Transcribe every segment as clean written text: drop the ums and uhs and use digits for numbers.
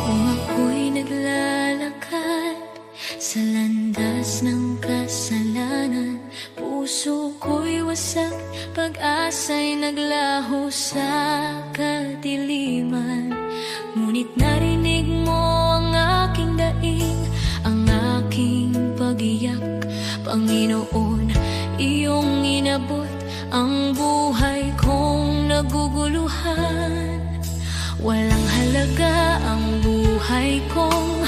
Kung ako'y naglalakad sa landas ng kasalanan, puso ko'y wasak, pag-asa'y naglaho sa kadiliman. Ngunit narinig mo ang aking daing, ang aking pag-iyak. Panginoon, iyong inabot ang buhay kong naguguluhan. Walang halaga ang buhay kong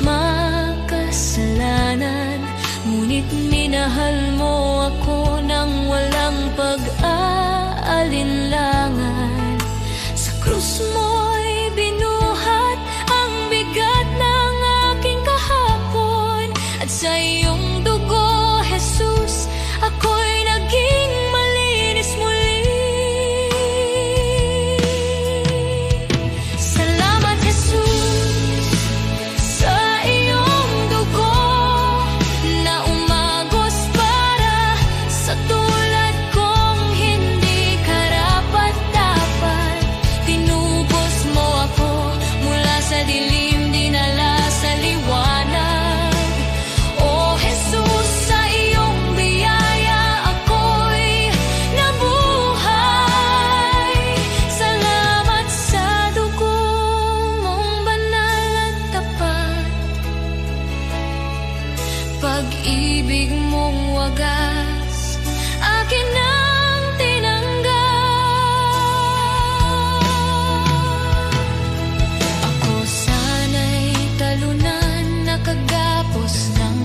makasalanan, ngunit minahal mo ako ng walang pag-aalinlangan. Sa krus mo'y binuhat ang bigat ng aking kahapon, at sa iyong dugo, Jesus, ako'y naging malinis muli. Salamat, Jesus, sa iyong dugo na umagos para sa tulad kong hindi karapat-dapat. Tinubos mo ako mula sa dilim, dinala sa liwanag. O Jesus, sa iyong biyaya ako'y nabuhay. Salamat sa dugo mong banal at tapat, pag-ibig mong wagas, akin ang tinanggap. Ako sana'y talunan, nakagapos ng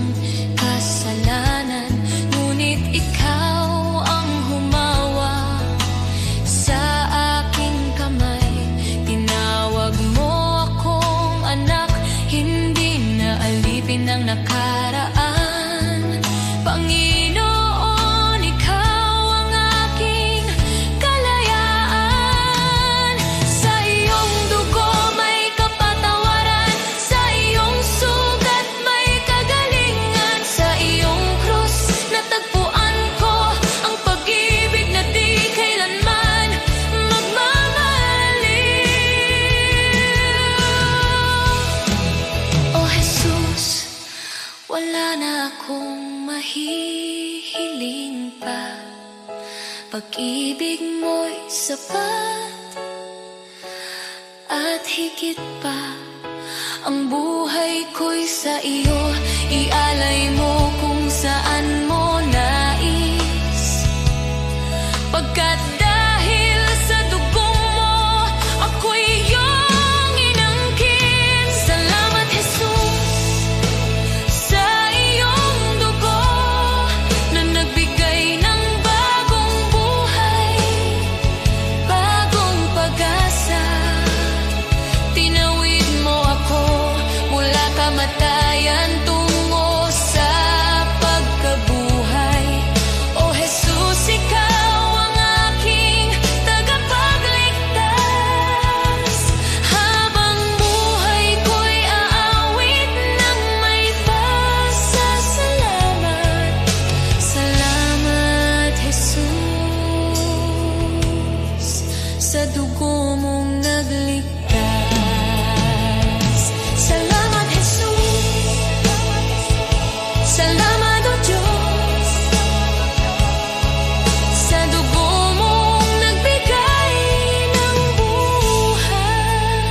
kasalanan, ngunit ikaw ang humawa sa aking kamay. Tinawag mo akong anak, hindi na alipin ng nakaraan. Panginoon, ikaw ang aking kalayaan. Sa iyong dugo may kapatawaran, sa iyong sugat may kagalingan. Sa iyong krus natagpuan ko ang pag-ibig na di kailanman magmamaliw. O Jesus, wala na akong mahihiling pa, pag-ibig mo'y sapat at higit pa. Ang buhay ko'y sa iyo, ialay mo kung saan mo nais. Pagkat dahil sa dugong mo, ako'y iyong inangkin. Salamat, Jesus, sa iyong dugo na nagbigay ng bagong buhay, bagong pag-asa. Tinawid mo ako mula kamatayan tungo sa pagkabuhay. O Jesus, ikaw ang aking tagapagligtas. Habang buhay ko'y aawit ng may pasasalamat. Salamat, Jesus, sa dugo mong nagligtas. Salamat, Jesus. Salamat, O Diyos, sa dugo mong nagbigay ng buhay.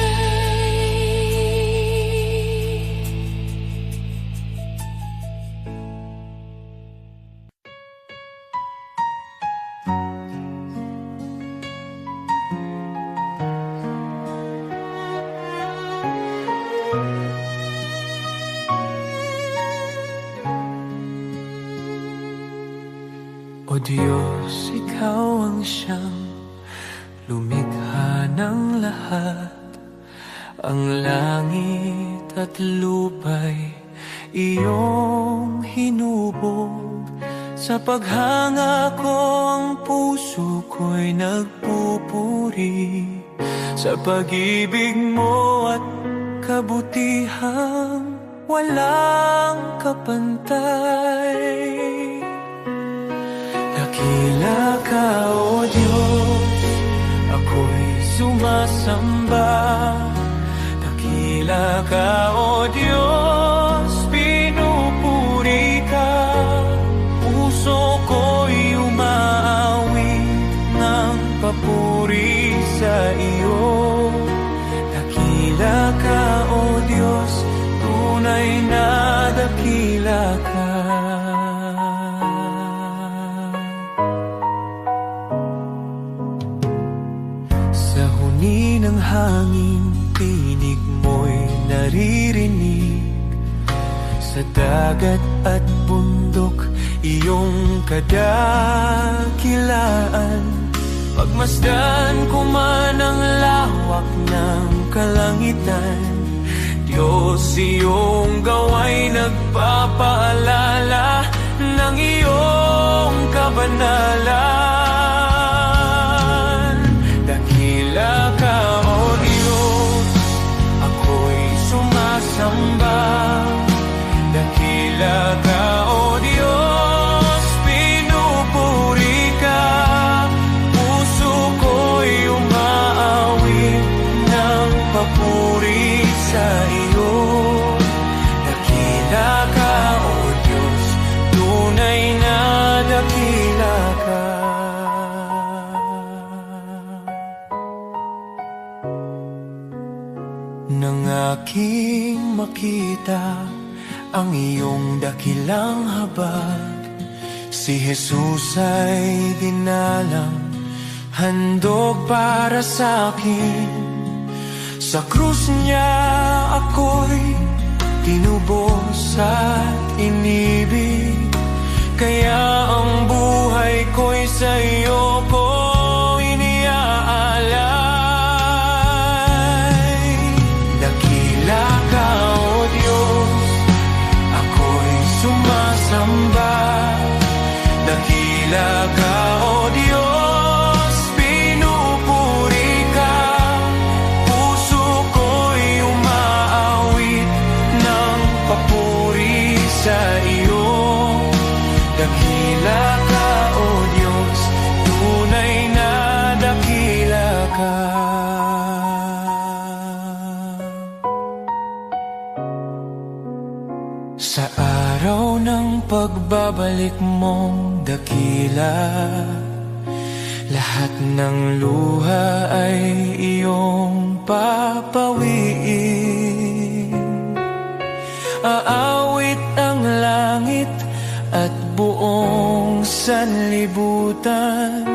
O Diyos, ikaw ang siyang lumikha ng lahat. Ang langit at lupa'y iyong hinubog. Sa paghanga ko ang puso ko'y nagpupuri sa pag-ibig mo at kabutihang walang kapantay. Dakila ka, O Diyos, ako'y sumasamba. Dakila Dakila ka, O Diyos, pinupuri ka. Puso ko'y umaawit ng papuri sa iyo. Dakila ka, O Diyos, tunay na dakila ka. Sa huni ng hangin, tinig mo'y naririnig. Sa dagat at bundok, iyong kadakilaan. Pagmasdan ko man ang lawak ng kalangitan, Diyos, iyong gawa'y nagpapaalala ng iyong kabanalan. Dakila ka, O Diyos, ako'y sumasamba. Dakila ka, O Diyos, pinupuri ka. Puso ko'y umaawit ng papuri sa iyo. Dakila ka, O Diyos, tunay na dakila ka. Nang aking makita ang iyong dakilang habag, si Jesus ay dinalang, handog para sa akin. Sa krus niya ako'y tinubos at inibig, kaya ang buhay ko'y sa iyo ko iniaalay. Dakila ka, O Diyos, ako'y sumasamba. Dakila ka, O Diyos, pinupuri ka. Puso ko'y umaawit ng papuri sa iyo. Dakila ka, O Diyos, tunay na dakila ka. Sa araw ng pagbabalik mong dakila, lahat ng luha ay iyong papawiin. Aawit ang langit at buong sanlibutan.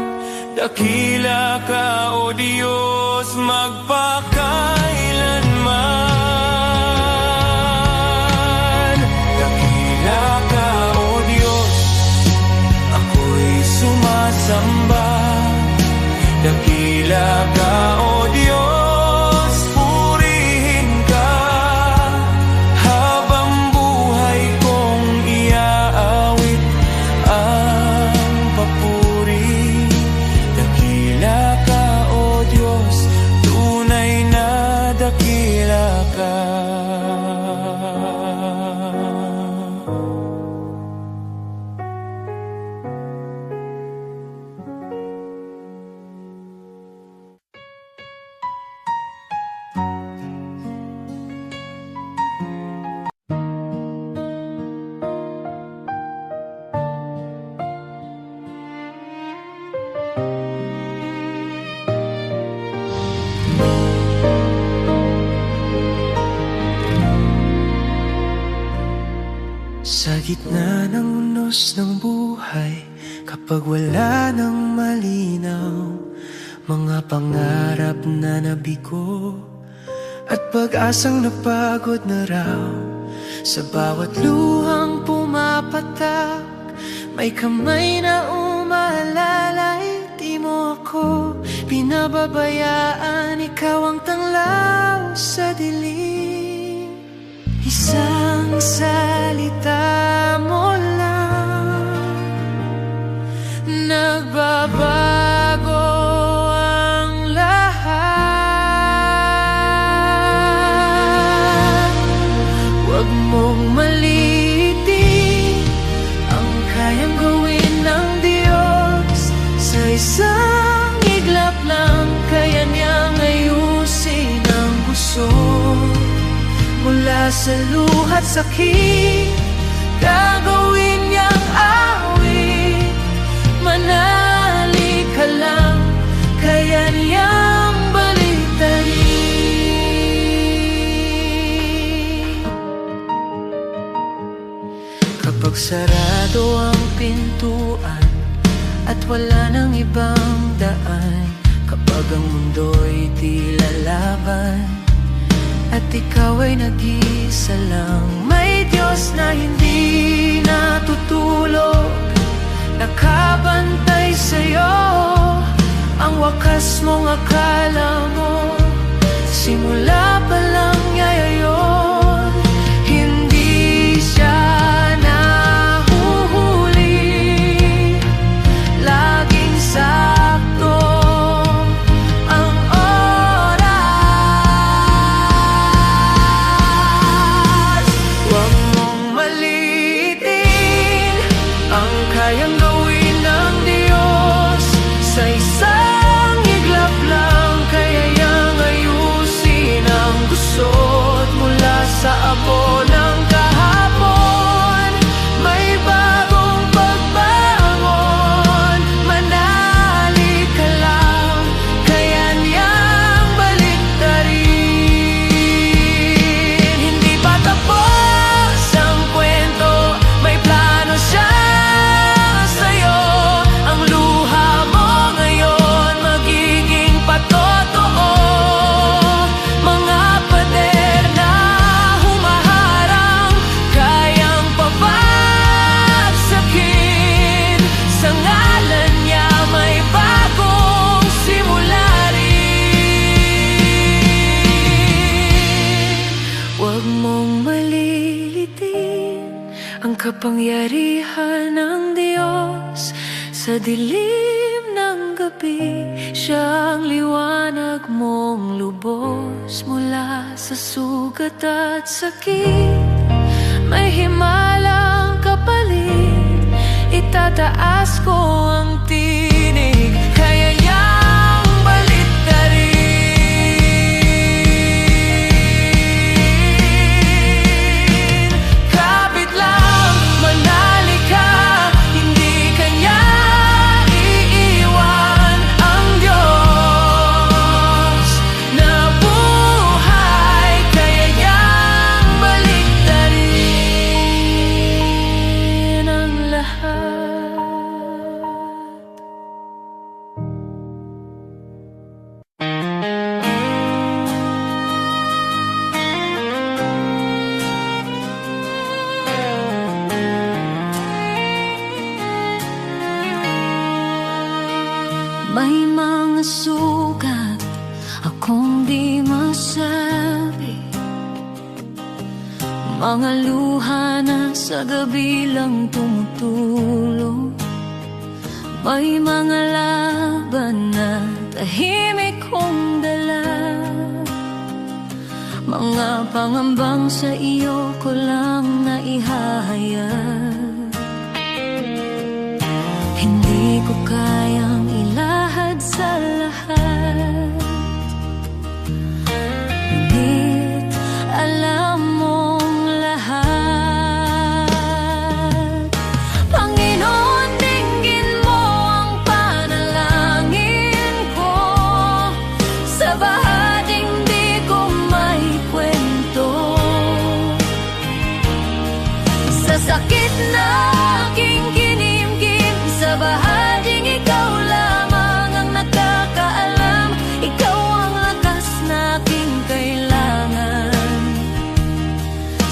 Dakila ka, O Diyos, magpakailanman. Dakila ka, O Diyos, ako'y sumasamba. Dakila ka, O Diyos, purihin ka. Habang buhay kong iaawit ang papuri. Dakila ka, O Diyos, tunay na dakila ka. Sa gitna ng unos ng buhay, kapag wala nang malinaw, mga pangarap na nabigo at pag-asang napagod na raw. Sa bawat luhang pumapatak, may kamay na umaalalay. Di mo ako pinababayaan, ikaw ang tanglaw sa dilim. Isang salita mo lang, nagbabago ang lahat. Huwag mong maliitin ang kayang gawin ng Diyos. Sa isang iglap lang, kaya niyang ayusin ang gusto. mula sa luha't sakit, gagawin niyang awit. Manali ka lang, kaya niyang baliktarin. Kapag sarado ang pintuan at wala nang ibang daan, kapag ang mundo'y di lalaban at ikaw ay nag-isa lang, may Diyos na hindi natutulog, nakabantay sa'yo. Ang wakas mong akala mo, simula pa lang niya yun. Hindi siya nahuhuli, laging sakto ang oras. Huwag mong maliitin ang kayang gawin ng Diyos. Sa isang iglap lang, kaya niyang ayusin ang gusot. Mula sa abo ng kahapon, may bagong pagbangon. Manali ka lang, kaya niyang baliktarin. Hindi pa tapos ang kwento, may plano siya sa'yo. Ang luha mo ngayon magiging patotoo. Mga pader na humaharang, kayang pabagsakin. Sa ngalan niya may bagong simula rin. Huwag mong malilitin ang kapangyarihan ng Diyos. Sa dilim ng gabi, siya ang liwanag mong lubos. Mula sa sugat at sakit, may himalang kapalit. Itataas ko ang tinig, kaya niyang baliktarin. Kapit lang, manali ka, hindi ka niya iiwan. Ang Diyos na buhay, kaya niyang baliktarin ang lahat. May mga sugat akong di masabi, mga luha na sa gabi lang tumutulong. May mga laban na tahimik kong dala, mga pangambang sa iyo ko lang naihahayag. Hindi ko kayang ilahad sa lahat, ngunit alam mong lahat. Panginoon, dinggin mo ang panalangin ko. Sa bahaging di ko may kwento, sa sakit na aking kinimkim, sa bahaging ikaw lamang ang nakakaalam. Ikaw ang lakas na aking kailangan.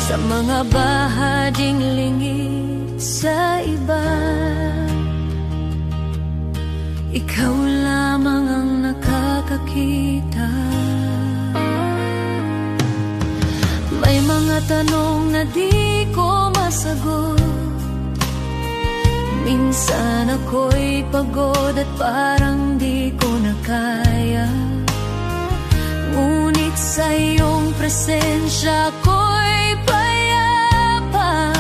Sa mga bahaging lingid sa iba, ikaw lamang ang nakakakita. May mga tanong na di ko masagot, minsan ako'y pagod at parang di ko na kaya. Ngunit sa iyong presensya ko'y payapa,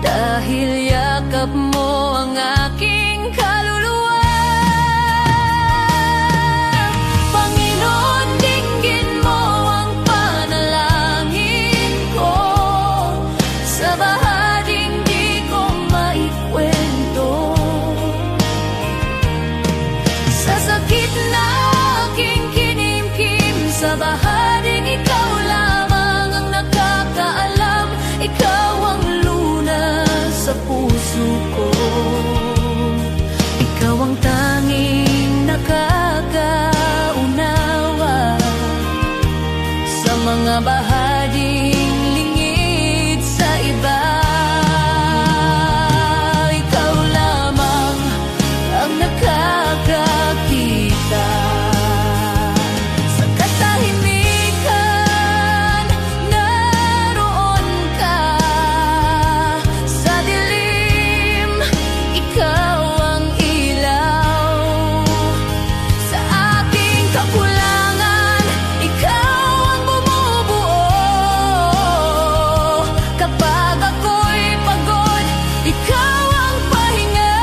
dahil yakap mo ang aking kaluluwa. Panginoon, dinggin mo ang panalangin mga bahaging lingid sa iba. Ikaw lamang ang nakakakita. Sa katahimikan, naroon ka. Sa dilim, ikaw ang ilaw. Sa aking kakulangan, ikaw ang bumubuo. Kapag ako'y pagod, ikaw ang pahinga.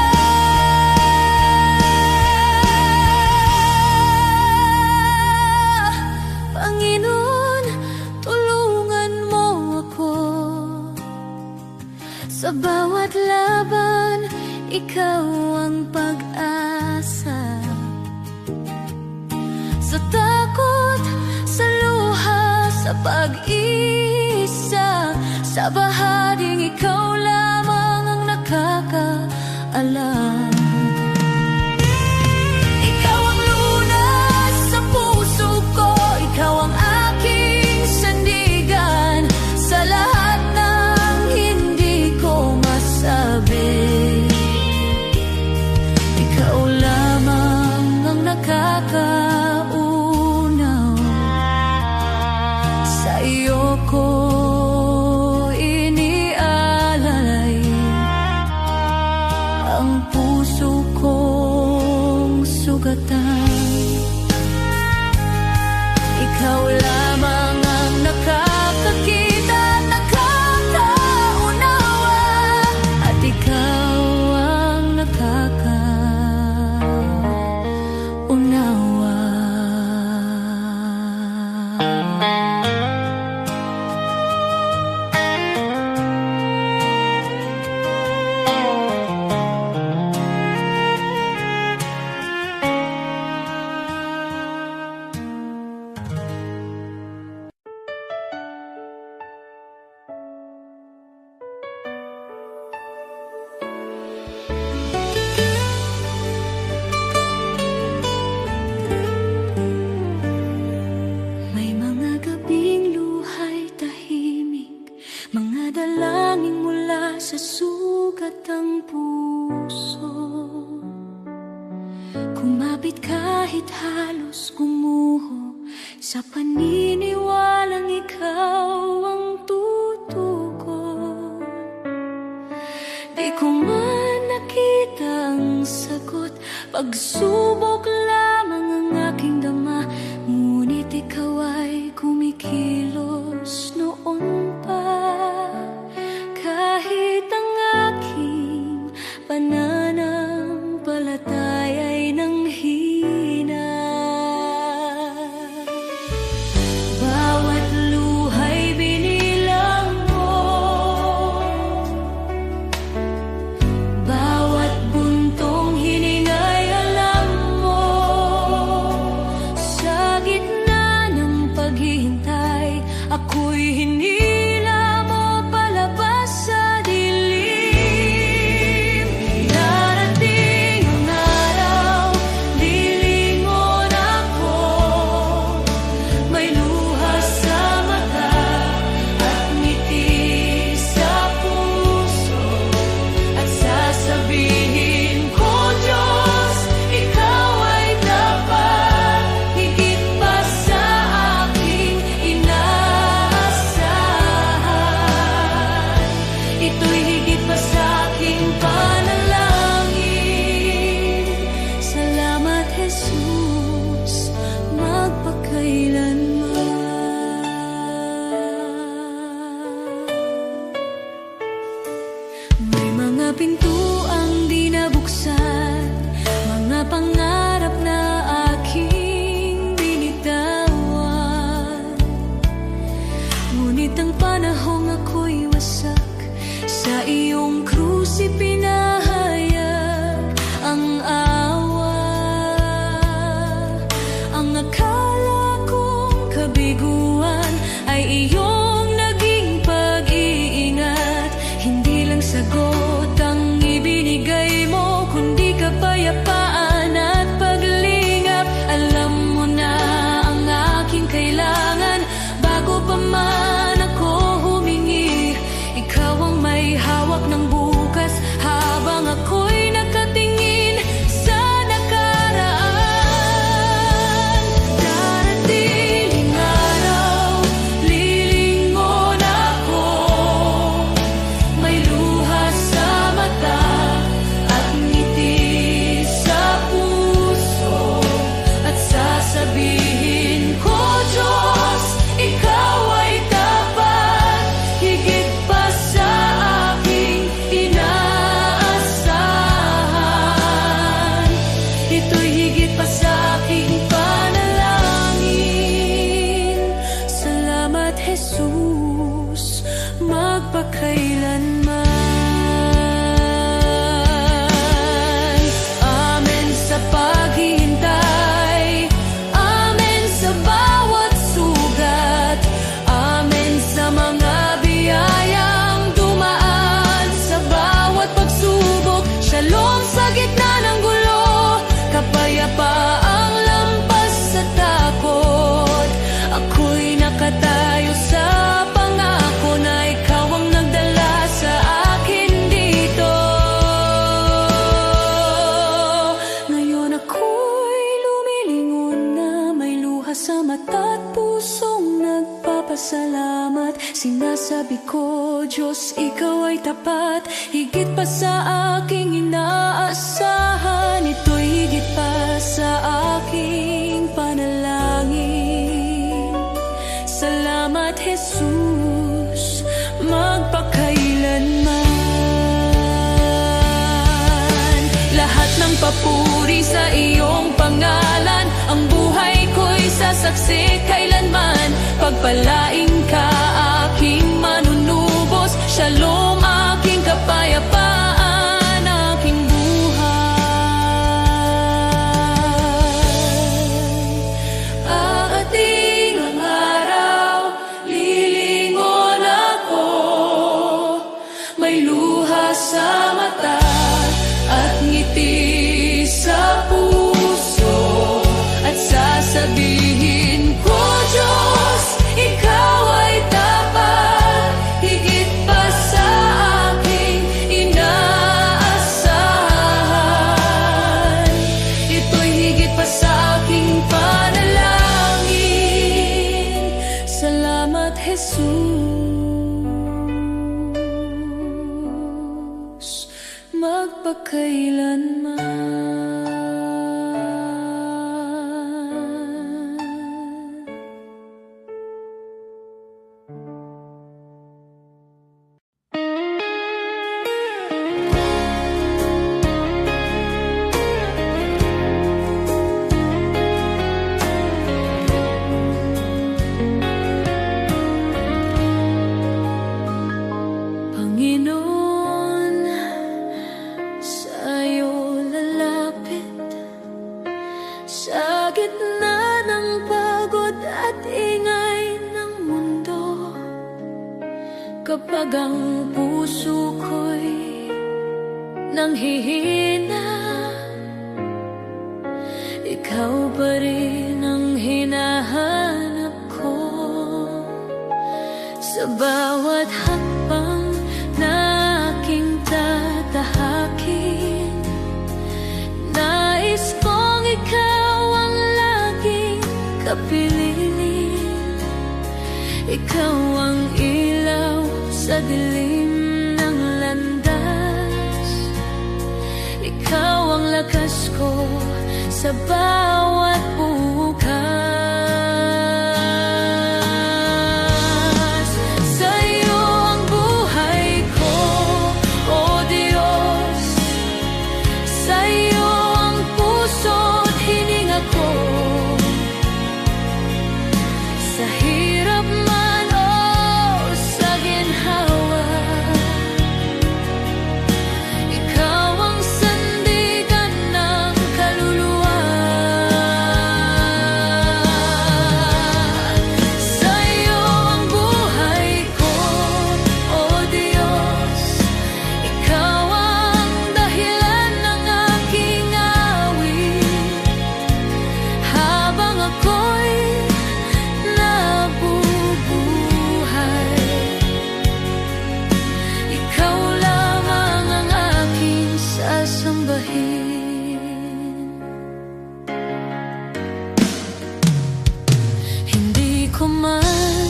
Panginoon, tulungan mo ako. Sa bawat laban, ikaw ang pag-asa. Sa takot, sa luha, sa pag-isa, sa bahaging ikaw lamang ang nakakaalam. Ikaw ang lunas sa puso ko, ikaw ang aking sandigan. Sa lahat ng hindi ko masabi, ikaw lamang ang nakakaunaw. Sa iyo ko inialalay ang puso kong sugatan. Ikaw lamang ang nakakakita at nakakaunawa, at ikaw ang nakakaunawa. May mga gabing luhay tahimik, mga dalangin mula sa sugat ng puso. Kumapit kahit halos gumuho, sa paniniwalang ikaw ang tutugon. Di ko man nakita ang sagot, pagsubok lamang ang aking dama. Ngunit ikaw ay kumikilos noon pa. Kahit ang aking pananampalataya ay nanghina. Bawat luhay binilang mo, bawat buntong hiningay alam mo. Sa gitna ng paghihintay, ako'y hinila mo palabas sa dilim. Darating ang araw, lilingon ako. May luha sa mata at ngiti sa puso, at sasabihin ko, Diyos, ikaw ay dapat higit pa sa aking inaasahan. Ito'y higit pa sa aking panalangin. Salamat, Jesus, magpakailanman. May mga pintuang di nabuksan, mga pangarap na aking binitawan. Ngunit ang panahong ako'y wasak, sa iyong krus ipinahayag ang awa. Ang akala kong kabiguan ay iyong naging pag-iingat. Hindi lang sagot ang ibinigay mo, kundi kapayapaan at paglingap. Alam mo na ang aking kailangan bago pa Salamat, Jesus, magpakailanman. Amen sa paghihintay, amen sa bawat sugat, amen sa mga biyayang dumaan sa bawat pagsubok. Shalom sa gitna ng gulo, kapayapaang lampas sa takot. Ako'y nakatayo sa pangako na ikaw ang nagdala sa akin dito. Ngayon ako'y lumilingon na may luha sa mata at pusong nagpapasalamat. Sinasabi ko, Diyos, ikaw ay tapat, higit pa sa aking inaasahan. Ito'y higit pa sa aking panalangin. Salamat, Jesus, magpakailanman. Lahat ng papuri sa iyong pangalan, ang buhay ko'y sasaksi kailanman. Pagpalain ka, aking manunubos. Shalom, aking kapayapaan, aking buhay. Aating ang araw, lilingon ako. May luha sa mata at ngiti sa puso, at sasabihin ko, Diyos, ikaw ay tapat, higit pa sa aking inaasahan. Ito'y higit pa sa aking panalangin. Salamat, Jesus, magpakailanman. Panginoon, sa'yo lalapit sa gitna ng pagod at ingay ng mundo. Kapag ang puso ko'y nanghihina, ikaw pa rin ang hinahanap ko. Sa bawat hakbang na aking tatahakin, nais kong ikaw ang laging kapiling. Ikaw ang ilaw sa dilim ng landas, ikaw ang lakas ko sa bawat bukas. Sa'yo ang buhay ko, O Diyos. Sa'yo ang puso't hininga ko. Sa hirap man o sa ginhawa, ikaw ang sandigan ng kaluluwa. Sa'yo ang buhay ko, O Diyos. Ikaw ang dahilan ng aking awit. Habang ako'y nabubuhay, ikaw lamang ang aking sasambahin. Hindi ko man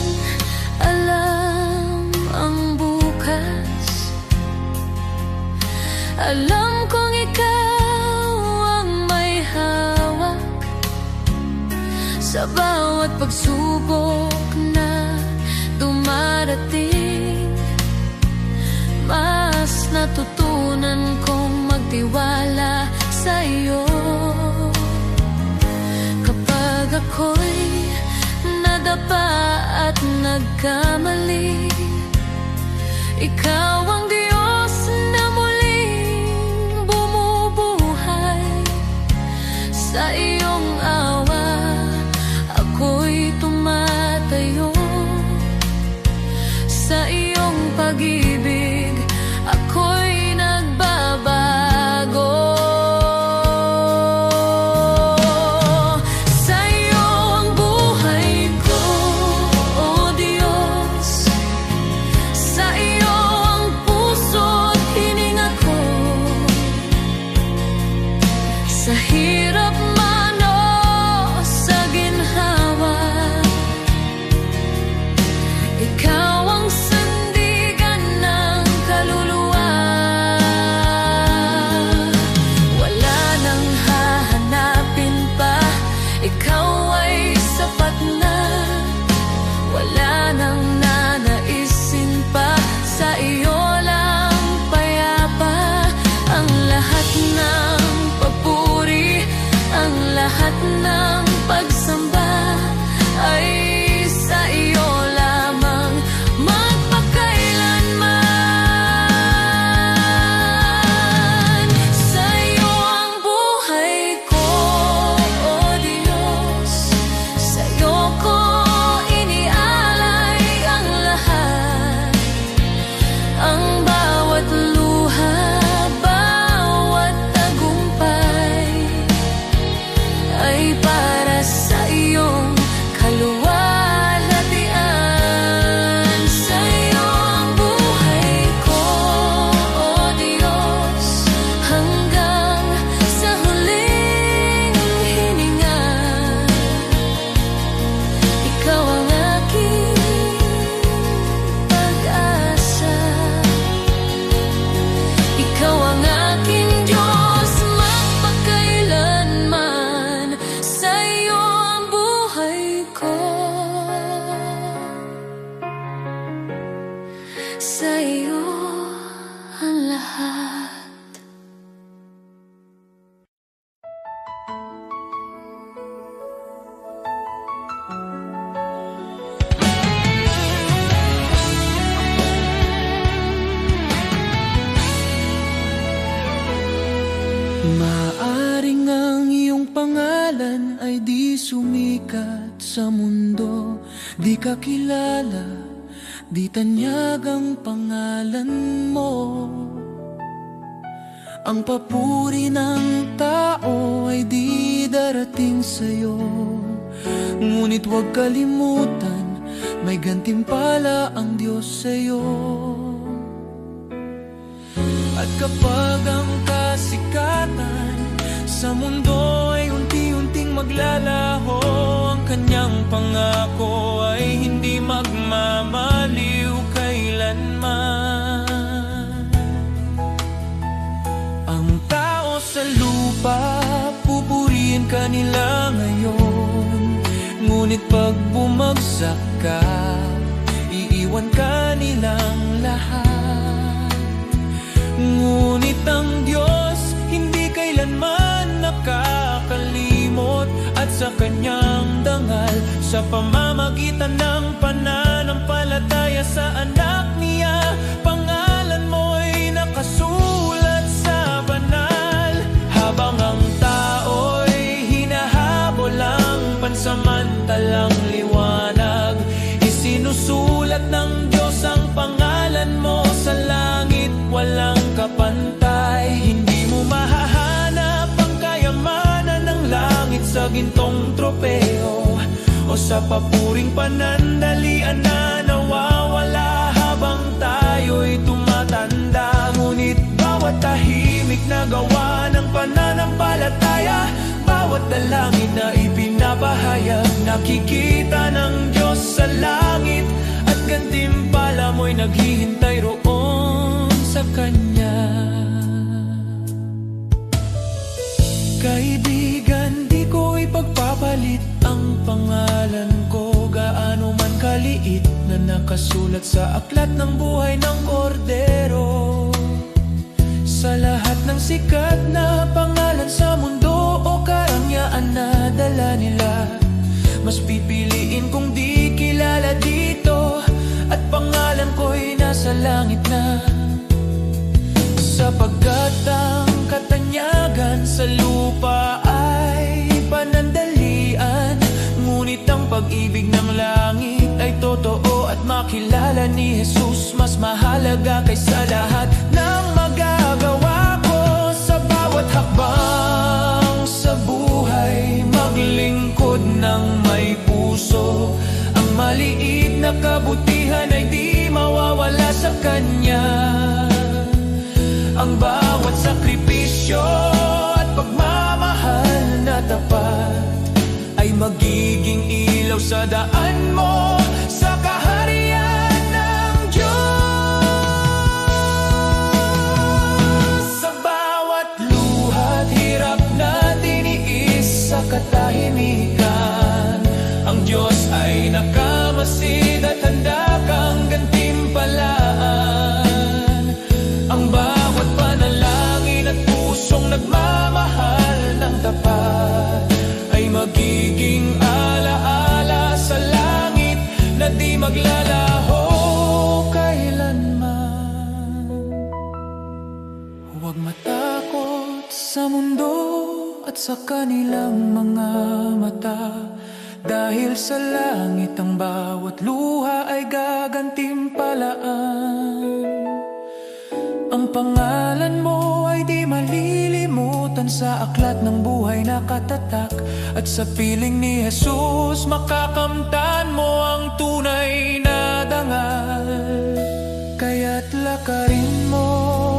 alam ang bukas, alam kong ikaw ang may hawak sa bawat pagsubok na dumarating. Mas natutunan kong magtiwala sa iyo. Kapag ako'y nadapa at nagkamali. Ikaw ang Diyos na muling bumubuhay. Sa iyong awa ako'y tumatayo. Sa iyong pag-ibig ako'y nagbabago. Sa iyo ang buhay ko, O Diyos. Sa iyo ang puso't hininga ko. Sa hirap man o sa ginhawa, ikaw ang sandigan ng kaluluwa. Wala nang hahanapin pa, ikaw ay sapat na. Wala nang nanaisin pa, sa iyo lang payapa. Ang lahat ng papuri, ang lahat ng pagsamba ay sa iyo lamang magpakailanman. Sa iyo ang buhay ko, O Diyos. Sa iyo ko inialay ang lahat. Ang bawat luha, bawat tagumpay ay para sa iyong kaluwalhatian. Sa iyo ang buhay ko, O Diyos. Hanggang sa huling hininga, ikaw ang aking pag-asa. Ikaw ang aking Diyos magpakailanman. Sa iyo ang buhay ko. Sa iyo ang lahat. Maaring ang iyong pangalan ay di sumikat sa mundo. Di ka kilala, di tanyag ang pangalan mo. Ang papuri ng tao ay di darating sa'yo. Ngunit huwag kalimutan, may gantimpala ang Diyos sa'yo. At kapag ang kasikatan sa mundo ay unti-unting maglalaho, ang kanyang pangako ay hindi magmamaliw kailanman. Ang tao sa lupa, pupurihin ka nila ngayon. Ngunit pag bumagsak ka, iiwan ka nilang lahat. Ngunit ang Diyos hindi kailanman nakakalimot, at sa kanyang dangal, sa pamamagitan ng pananampalataya sa anak niya, pangalan mo'y nakasulat sa banal. Habang ang tao'y hinahabol ang pansamantalang liwanag, isinusulat ng Diyos ang pangalan mo sa langit, walang kapantay. Hindi mo mahahanap ang kayamanan ng langit sa gintong tropeo, o sa papuring panandalian na nawawala habang tayo'y tumatanda. Ngunit bawat tahimik na gawa ng pananampalataya, bawat dalangin na ipinapahayag, nakikita ng Diyos sa langit, at gantimpala mo'y naghihintay roon sa Kanya. Kaibigan, di ko ipagpapalit ang pangalan ko, gaano man kaliit, na nakasulat sa aklat ng buhay ng Kordero. Sa lahat ng sikat na pangalan sa mundo o karangyaan na dala nila, mas pipiliin kong di kilala kilala dito at pangalan ko'y nasa langit na. Sapagkat ang katanyagan sa lupa ay panandalian, ngunit ang pag-ibig ng langit ay totoo. At makilala ni Jesus mas mahalaga kaysa lahat ng magagawa ko. Sa bawat hakbang sa buhay, maglingkod ng may puso. Ang maliit na kabutihan ay di mawawala sa Kanya. Ang bawat sakripisyo at pagmamahal na tapat ay magiging ilaw sa daan mo sa kaharian ng Diyos. Sa bawat luha't hirap na tiniis sa katahimikan, ang Diyos ay nakamasid at handa kang gantimpalaan. Ang bawat panalangin at pusong nagmamahal ng tapat ay magiging alaala sa langit na di maglalaho kailanman. Huwag matakot sa mundo at sa kanilang mga mata, dahil sa langit ang bawat luha ay gagantimpalaan. Ang pangalan mo ay di malilimutan sa aklat ng buhay na katatak, at sa piling ni Jesus makakamtan mo ang tunay na dangal. Kaya't lakarin mo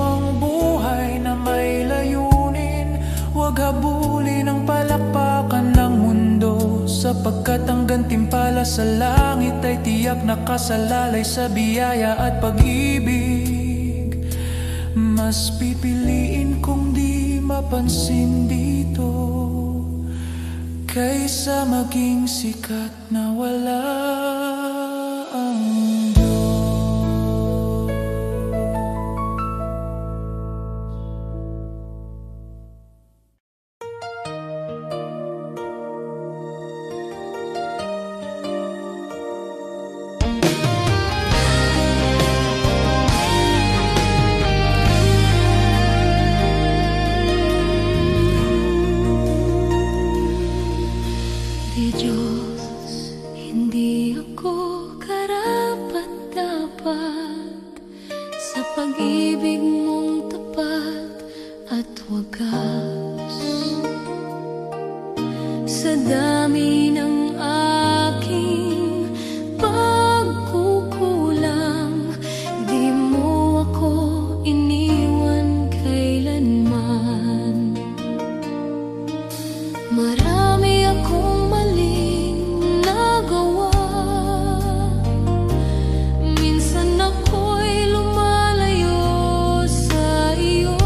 ang buhay na may layunin, huwag habulin ang palakpakan ng mundo, sapagkat ang gantimpala sa langit ay tiyak nakasalalay sa biyaya at pag-ibig. Mas pipiliin kong di mapansin dito kaysa maging sikat na wala ang Diyos. Di Diyos, hindi ako karapat-dapat sa pag-ibig mong tapat at wagas. Sa dami ng aking pagkukulang, di mo ako iniwan kailanman. Marami akong maling nagawa, minsan ako'y lumalayo sa iyo,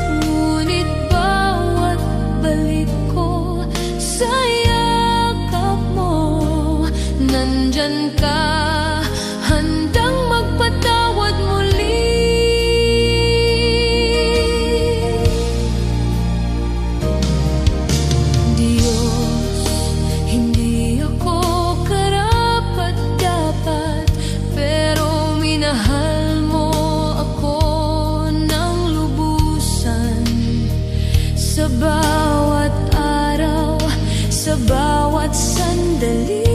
ngunit bawat balik ko sa yakap mo, nandyan ka, handang magpatawad muli. Diyos, hindi ako karapat-dapat, pero minahal mo ako ng lubusan. Sa bawat araw, sa bawat sandali,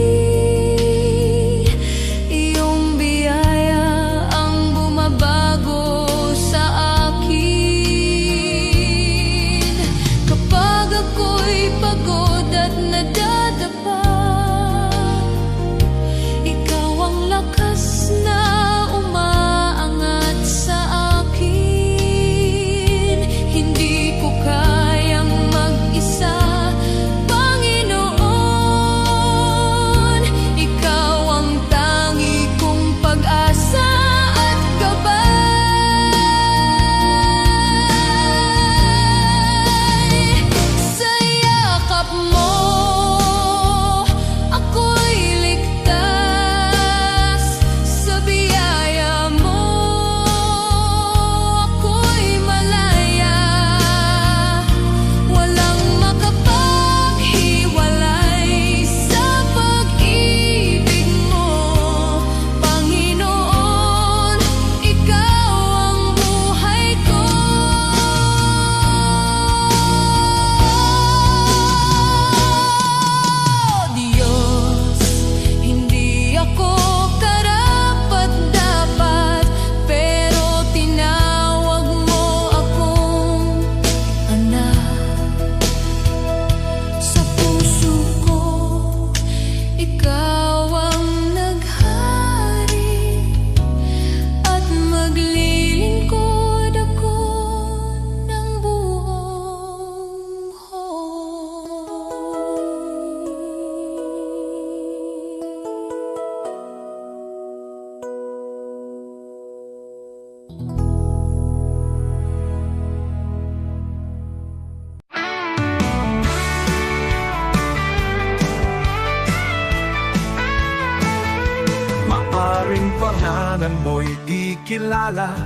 Maring pangalan mo'y di kilala,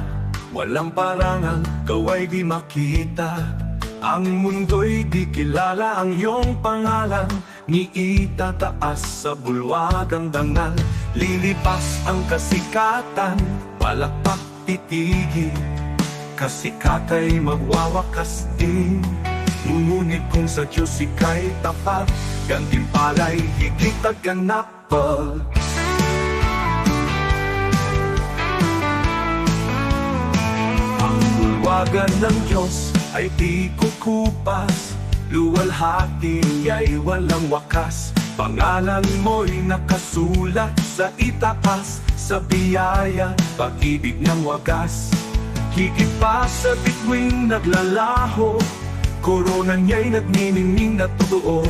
walang parangal, kaway di makita. Ang mundo'y di kilala ang iyong pangalan, ni itataas sa bulwagang dangal. Lilipas ang kasikatan, palakpak titigil, kasikata'y magwawakas din. Ngunit kung sa Diyos ika'y tapat, gantimpala'y higit at ganapal. Ang bulwagan ng Diyos ay di kukupas, luwalhati niya'y walang wakas. Pangalan mo'y nakasulat sa itaas, sa biyaya, pag-ibig ng wagas. Higit pa sa bituing naglalaho, korona niya'y nagniningning na totoo.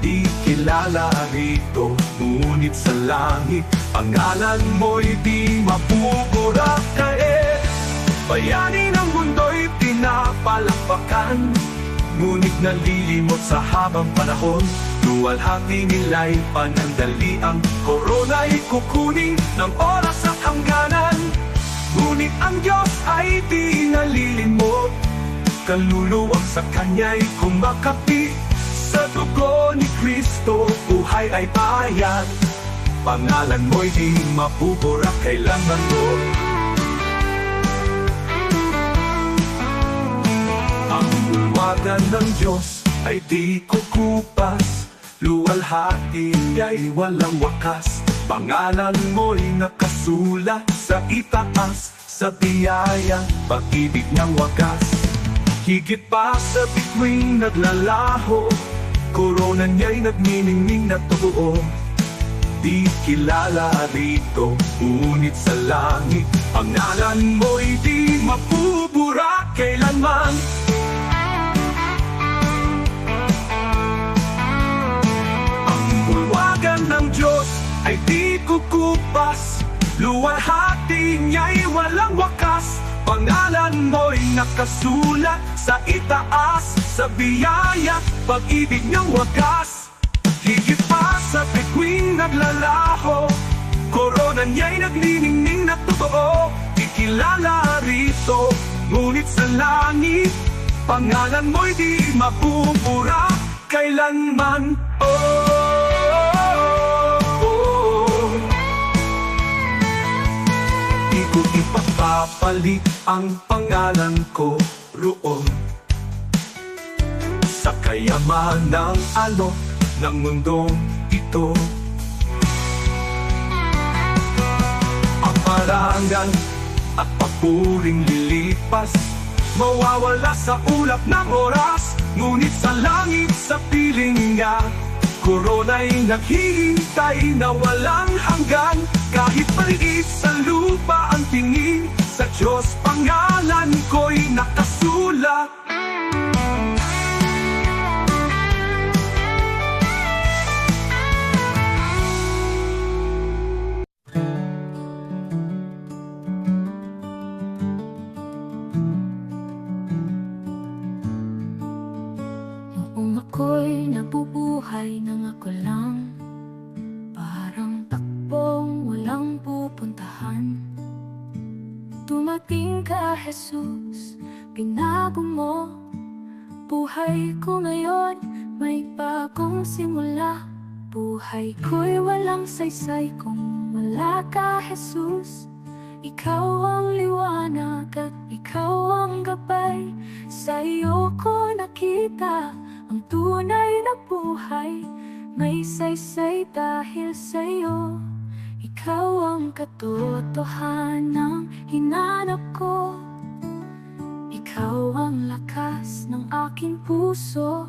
Di kilala rito, ngunit sa langit, pangalan mo'y di mapupura. Kahit bayani ng mundo'y pinapalakpakan, ngunit nalilimot sa habang panahon. Luwalhati nila'y panandali, ang korona'y kukunin ng oras at hangganan. Ngunit ang Diyos ay di nalilimot, kaluluwang sa Kanya'y kumakapi. Sa dugo ni Kristo, buhay ay bayan. Pangalan mo'y di mapupura kailanman mo. Ang bulwagan ng Diyos ay di kukupas, luwalhati niya'y walang wakas. Pangalan mo'y nakasulat sa itaas, sa biyaya, pag-ibig ng wagas. Higit pa sa bituing naglalaho, korona niya'y nagniningning na totoo. Di kilala rito, ngunit sa langit, pangalan mo'y di mapupura kailanman. Ang bulwagan ng Diyos ay di kukupas, luwalhati niya'y walang wakas. Pangalan mo'y nakasulat sa itaas, sa biyaya, pag-ibig ng wagas. Higit pa sa bituing naglalaho, korona niya'y nagniningning na totoo. Di kilala rito, ngunit sa langit, pangalan mo'y di mapupura kailanman. Di ko ipapapalit ang pangalan ko roon sa kayamanang alok ng mundong ito. Ang parangal at papuring lilipas, mawawala sa ulap ng oras. Ngunit sa langit, sa piling niya, korona'y naghihintay na walang hanggan. Kahit maliit sa lupa ang tingin, sa Diyos pangalan ko'y nakasulat. Noong ako'y nabubuhay nang ako lang, parang takbong walang pupuntahan. Dumating ka, Jesus, binago mo buhay ko ngayon, may bagong simula. Buhay ko'y walang saysay kung wala ka, Jesus. Ikaw ang liwanag at ikaw ang gabay. Sa iyo ko nakita ang tunay na buhay. May saysay dahil sa iyo. Ikaw ang katotohanan hinanap ko. Ikaw ang lakas ng aking puso.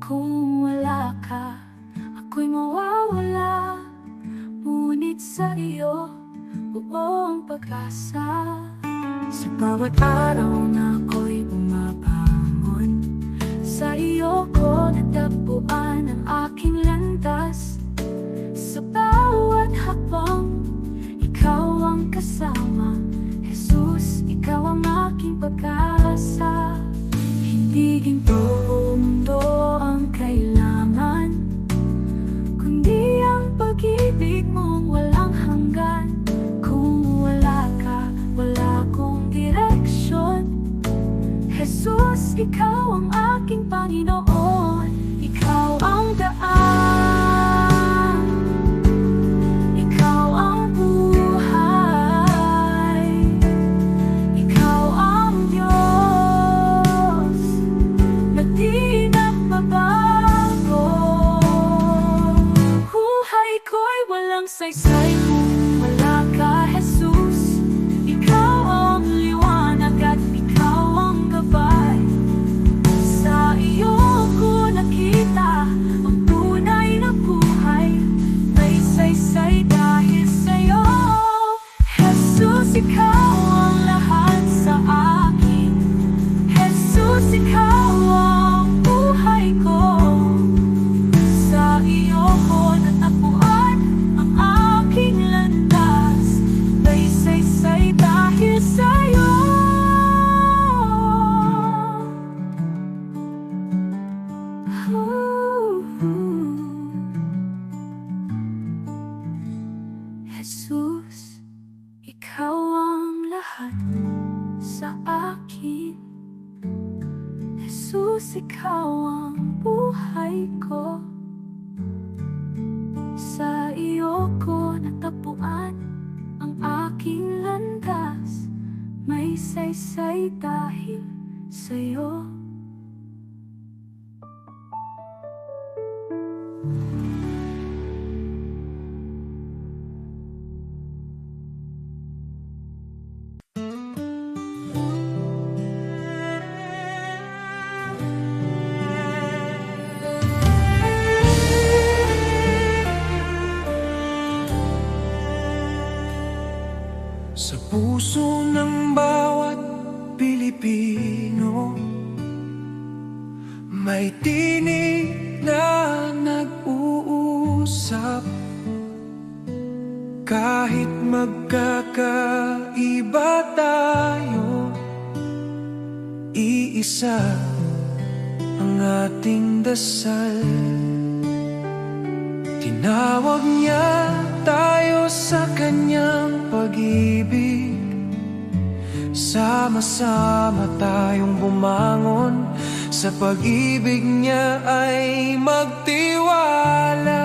Kung wala ka, ako'y mawawala. Ngunit sa iyo, buong pag-asa. Sa bawat araw na ako'y bumabangon, sa iyo ko natagpuan ang aking landas. Sa bawat hakbang, ikaw ang kasama. Jesus, ikaw ang aking pag-asa. Hindi ginto o mundo ang kailangan, kundi ang pag-ibig mong walang hanggan. buhay ko. Wala ka, Jesus. Ikaw ang liwanag at ikaw ang gabay. Sa iyo ko nakita ang tunay na buhay. May saysay dahil sa'yo. Jesus, ikaw ang lahat sa akin. Jesus, ikaw ang buhay ko. Sa iyo ko natagpuan ang aking landas. May saysay dahil sa'yo. Jesus, ikaw ang lahat sa akin. Jesus, ikaw ang buhay ko. Sa iyo ko natagpuan ang aking landas. May saysay dahil sa'yo. Sa puso ng bawat Pilipino, may tinig na nag-uusap. Kahit magkakaiba tayo, iisa ang ating dasal. Tinawag niya tayo sa kanyang pag-ibig. Sama-sama tayong bumangon. Sa pag-ibig niya ay magtiwala.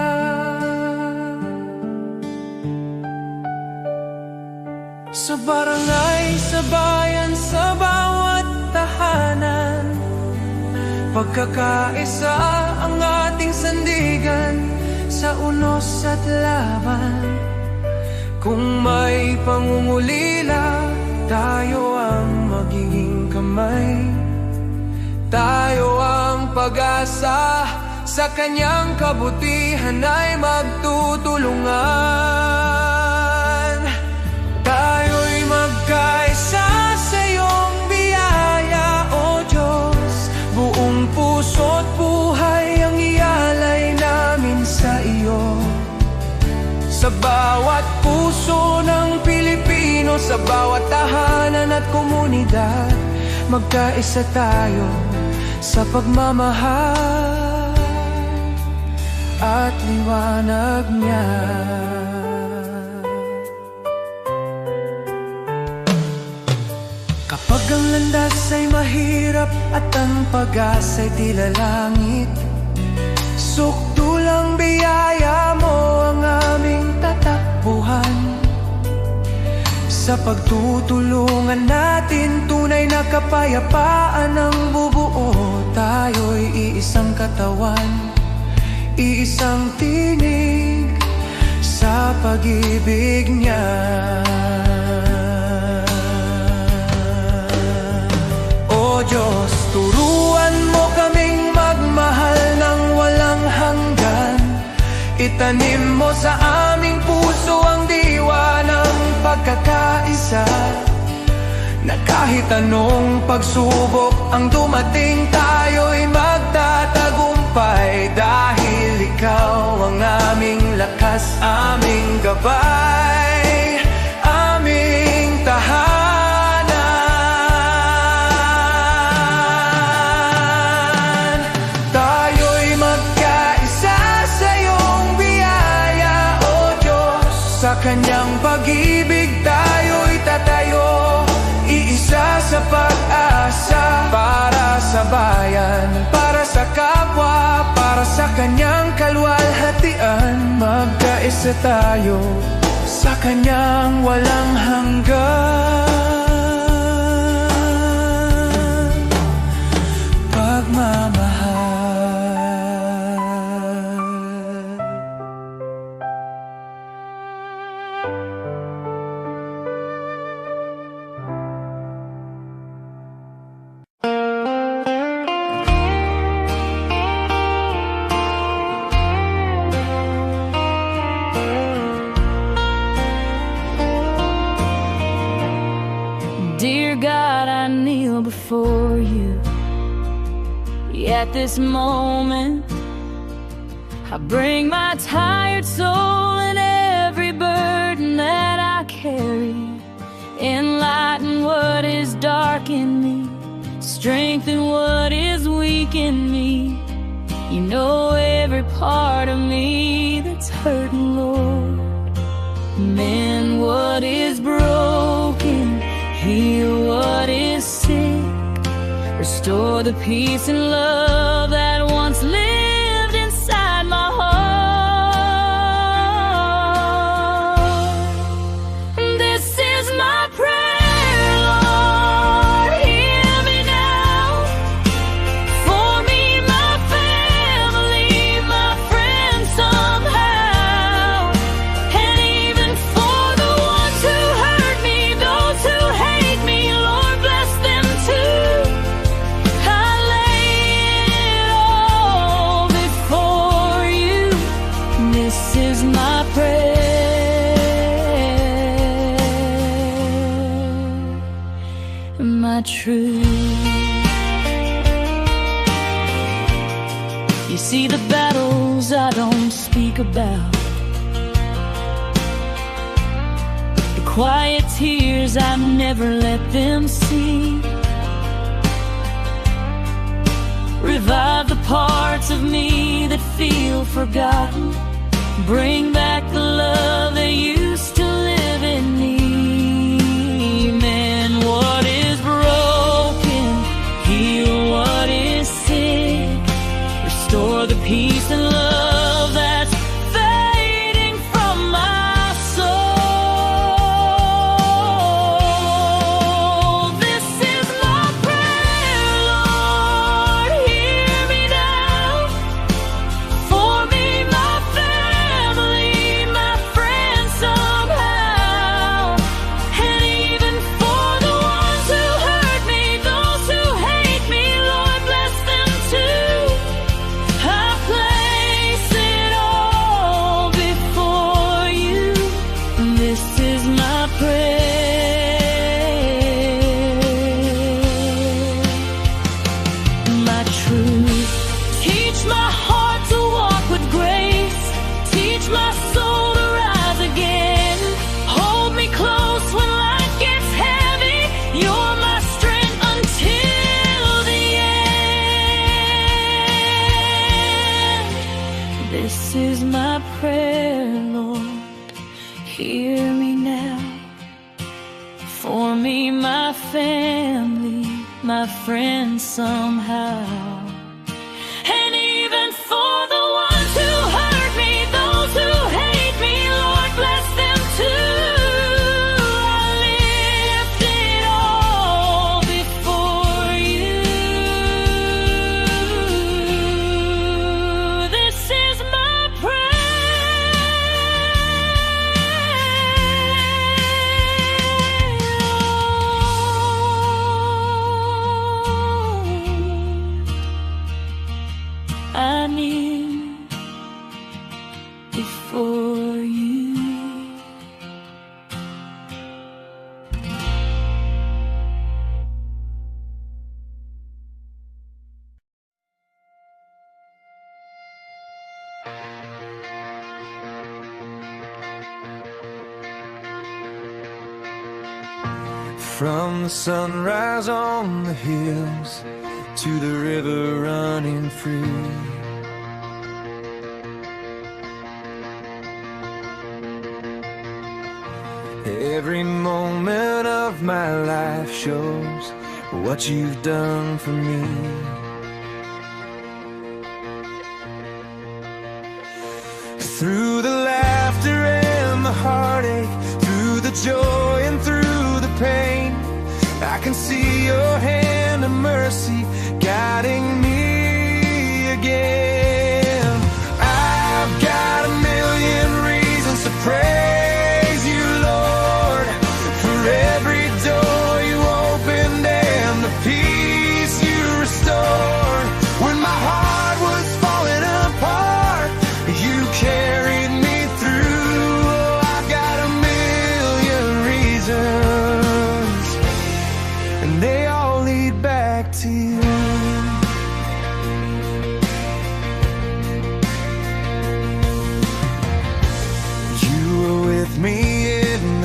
Sa barangay, sa bayan, sa bawat tahanan, pagkakaisa ang ating sandigan. Sa unos at laban, kung may pangungulila, tayo ang magiging kamay. Tayo ang pag-asa, sa kanyang kabutihan ay magtutulungan. Tayo'y magkaisa sa iyong biyaya, O Diyos. Buong puso't buhay ang ialay namin sa iyo. Sa bawat puso ng Pilipino, sa bawat tahanan at komunidad, magkaisa tayo sa pagmamahal at liwanag niya. Kapag ang landas ay mahirap at ang pag-asa'y tila langit, sukdulang biyaya mo ang aming tatakbuhan. Sa pagtutulungan natin, tunay na kapayapaan ang bubuo. Tayo'y iisang katawan, iisang tinig sa pag-ibig niya. O Diyos, turuan mo kaming magmahal ng walang hanggan. Itanim mo sa aming puso ang diwa ng pagkakaisa, na kahit anong pagsubok ang dumating, tayo'y magtatagumpay. Dahil ikaw ang aming lakas, aming gabay, aming tahanan. Tayo'y magkaisa sa iyong biyaya, O Diyos. Sa kanyang pag-ibig tayo'y tatayo, iisa sa pag-asa. Para sa bayan, para sa kapwa, para sa kanyang kaluwalhatian, magkaisa tayo sa kanyang walang hanggan pagmamahal. before you. At this moment, I bring my tired soul and every burden that I carry. Enlighten what is dark in me, strengthen what is weak in me. You know every part of me that's hurting, Lord. Mend what is broken, heal what is sick, restore the peace and love that once lived inside my heart. This is my prayer, Lord, hear me now. For me, my family, my friends somehow, and even for the ones who hurt me, those who hate me, Lord, bless them too. I lay it all before you. This is my prayer, my truth. You see the battles I don't speak about, the quiet tears I never let them see. Revive the parts of me that feel forgotten. Bring back the love that used to live in me. Mend what is broken, heal what is sick, restore the peace and love that's fading from my soul. This is my prayer, Lord, hear me now. For me, my family, my friends somehow, and even for the ones who hurt me, those who hate me, Lord, bless them too. I place it all before you. This is my prayer, my truth. Teach my heart to walk with grace. Teach my soul to rise again. Hold me close when life gets heavy. You're my strength until the end. This is my prayer, Lord, hear me now. For me, my family, my friends somehow, and even for the ones who hurt me, those who hate me, Lord, bless them too. I lift it all before you. This is my prayer. I kneel before you. From the sunrise on the hills to the river running free, every moment of my life shows what you've done for me. Through the laughter and the heartache, through the joy and through the pain, I can see your hand of mercy guiding me again. I've got a million reasons to praise you, Lord, for every door you opened and the peace you restored. When my heart was falling apart, you carried me through. Oh, I've got a million reasons, and they all lead back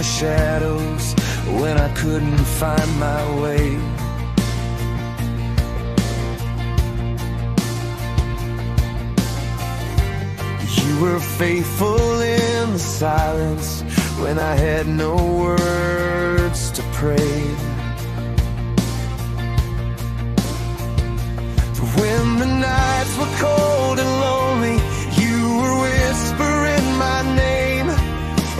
the shadows when I couldn't find my way. You were faithful in the silence when I had no words to pray. For when the nights were cold and lonely, you were whispering my name,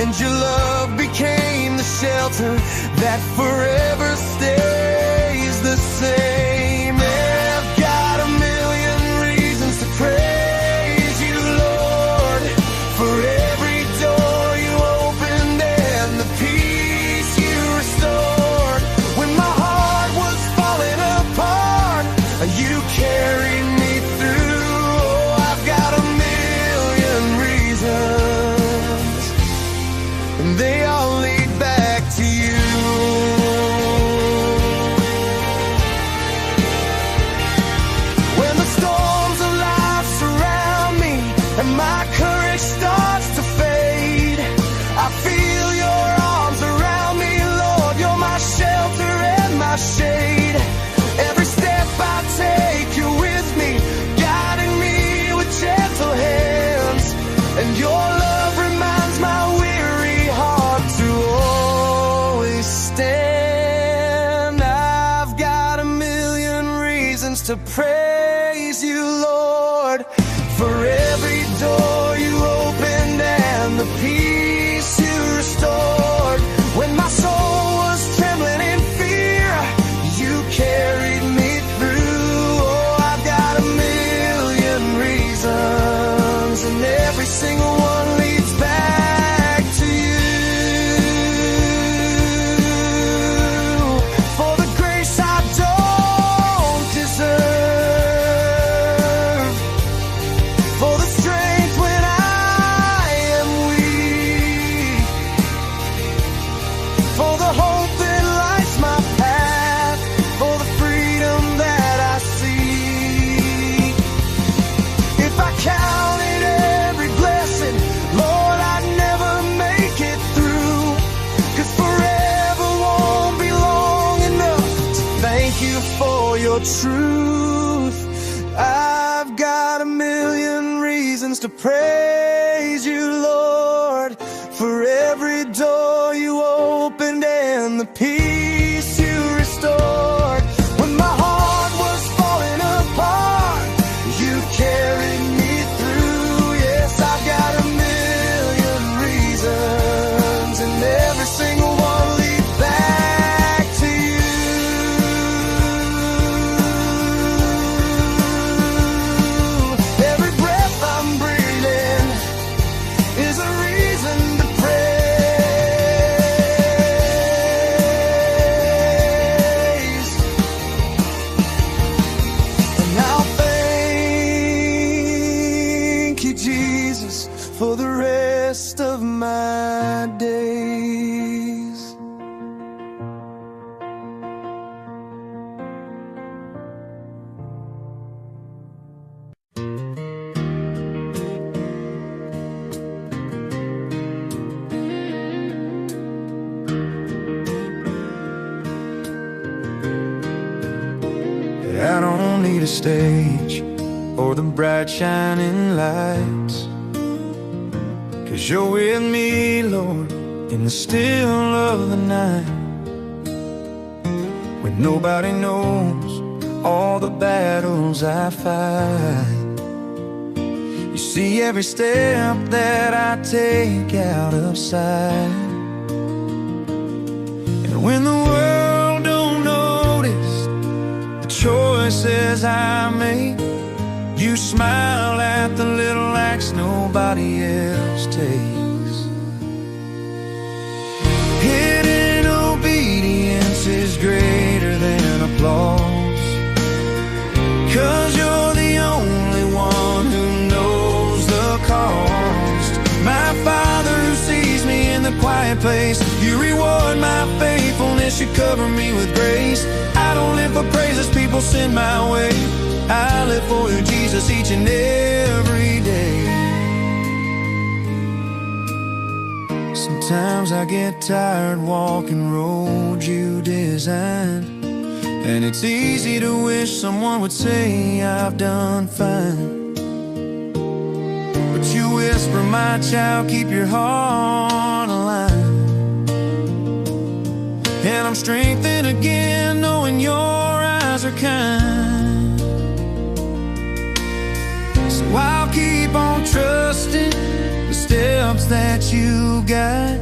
and your love became the shelter that forever stays the same. I've got a million reasons to praise you, Lord, for every door you opened and the peace you restored. When my heart was falling apart, you carried me through. Oh, I've got a million reasons, and they all lead back to you. When the storms of life surround me and my courage starts to fade, I feel your arms around me, Lord. You're my shelter and my shade. Every step I take, you're with me, guiding me with gentle hands, and your love reminds my weary heart to always stand. I've got a million reasons to praise you, Lord, for every door you opened and the peace you restored. When my soul was trembling in fear, you carried me through. Oh, I've got a million reasons, and every single one leads back to you. For the grace I don't deserve, for the strength when I am weak, for the hope that lights my path, for the freedom that I seek. If I counted every blessing, Lord, I'd never make it through, 'cause forever won't be long enough to thank you for your truth. I've got a million reasons to praise you, Lord, for every door you opened and the peace you restored. When my heart was falling apart, you carried me through. Yes, I've got a million reasons, and every single one leads back to you. Every breath I'm breathing is a reason to praise. And I'll thank you, Jesus, for the rest of my days. I don't need a stage or the bright shining lights, 'cause you're with me, Lord, in the still of the night. When nobody knows all the battles I fight, you see every step that I take out of sight. And when the world don't notice the choices I make, you smile at the little acts nobody else takes. Hidden obedience is greater than applause, 'cause you're the only one who knows the cost. My Father who sees me in the quiet place, you reward my faithfulness, you cover me with grace. I don't live for praises people send my way, I live for you, Jesus, each and every day. Sometimes I get tired walking roads you designed, and it's easy to wish someone would say I've done fine. But you whisper, my child, keep your heart aligned. And I'm strengthened again knowing your eyes are kind. So I'll keep on trusting the steps that you guide,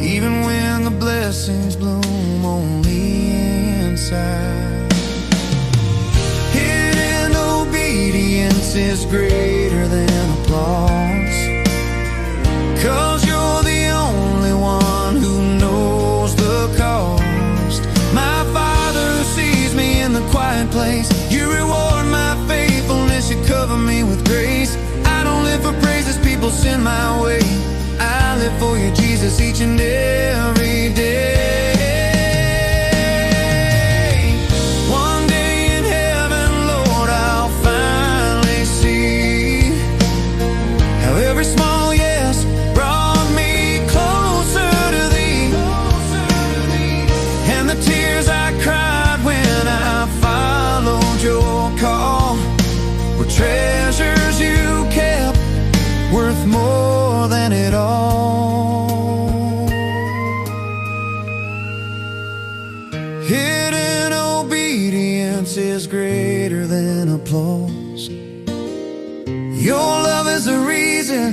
even when the blessings bloom on the inside. Hidden obedience is greater than applause, 'cause you're the only one who knows the cost. My Father who sees me in the quiet place, you reward my faithfulness, you cover me with grace. I don't live for praises people send my way, I live for you, Jesus, each and every day. One day in heaven, Lord, I'll finally see how every small yes brought me closer to Thee. And the tears I cried when I followed your call were treasures you kept, worth more than it all. Hidden obedience is greater than applause. Your love is the reason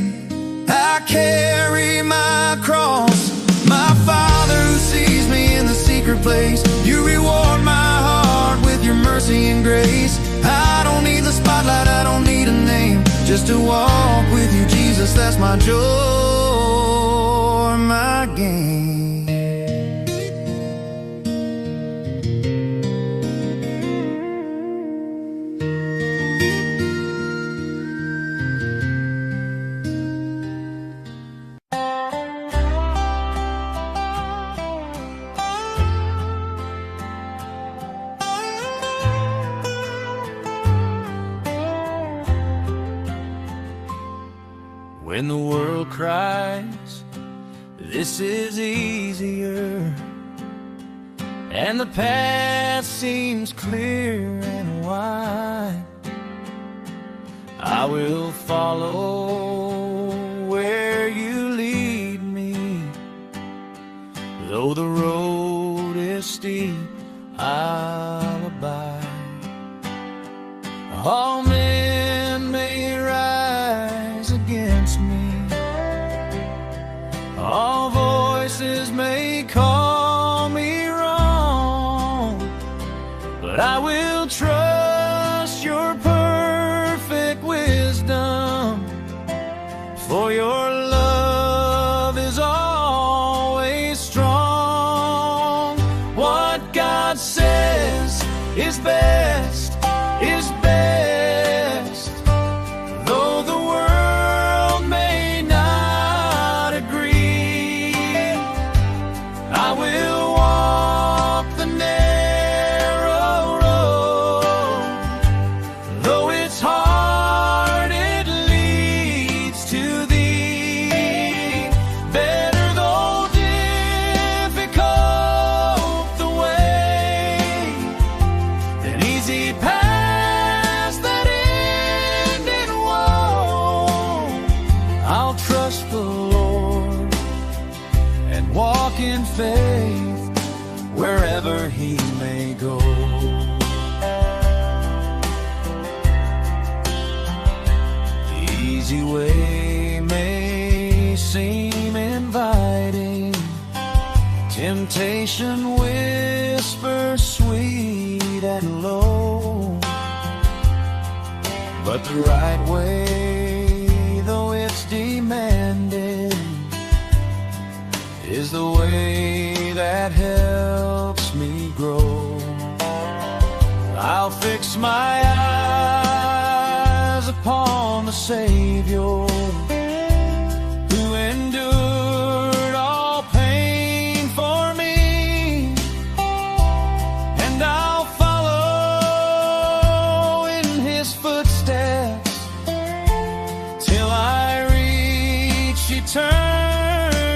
I carry my cross. My Father who sees me in the secret place, you reward my heart with your mercy and grace. I don't need the spotlight, I don't need a name, just to walk with you, Jesus, that's my joy, my gain. When the world cries, this is easier, and the path seems clear and wide, I will follow where you lead me. Though the road is steep, I'll abide. All men may rise against me, all voices may call me wrong, but I will trust your perfect wisdom, for your love is always strong. What God says is best, is best, though the world may not agree. I will walk the narrow road, though it's hard, it leads to Thee. Better though difficult the way, than easy paths that end in woe. I'll trust the Lord and walk in faith wherever He may go. The easy way may seem inviting, temptation whispers sweet and low, but the right way, though it's demanding, is the way that helps me grow. I'll fix my eyes upon the Savior, who endured all pain for me, and I'll follow in His footsteps till I reach eternity.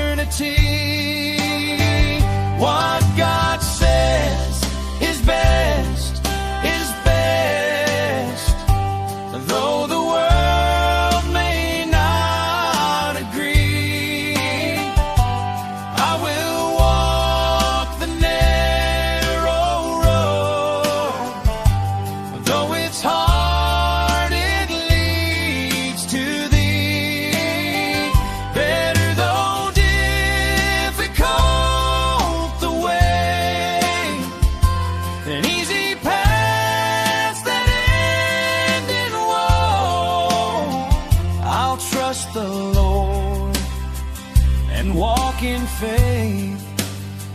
and walk in faith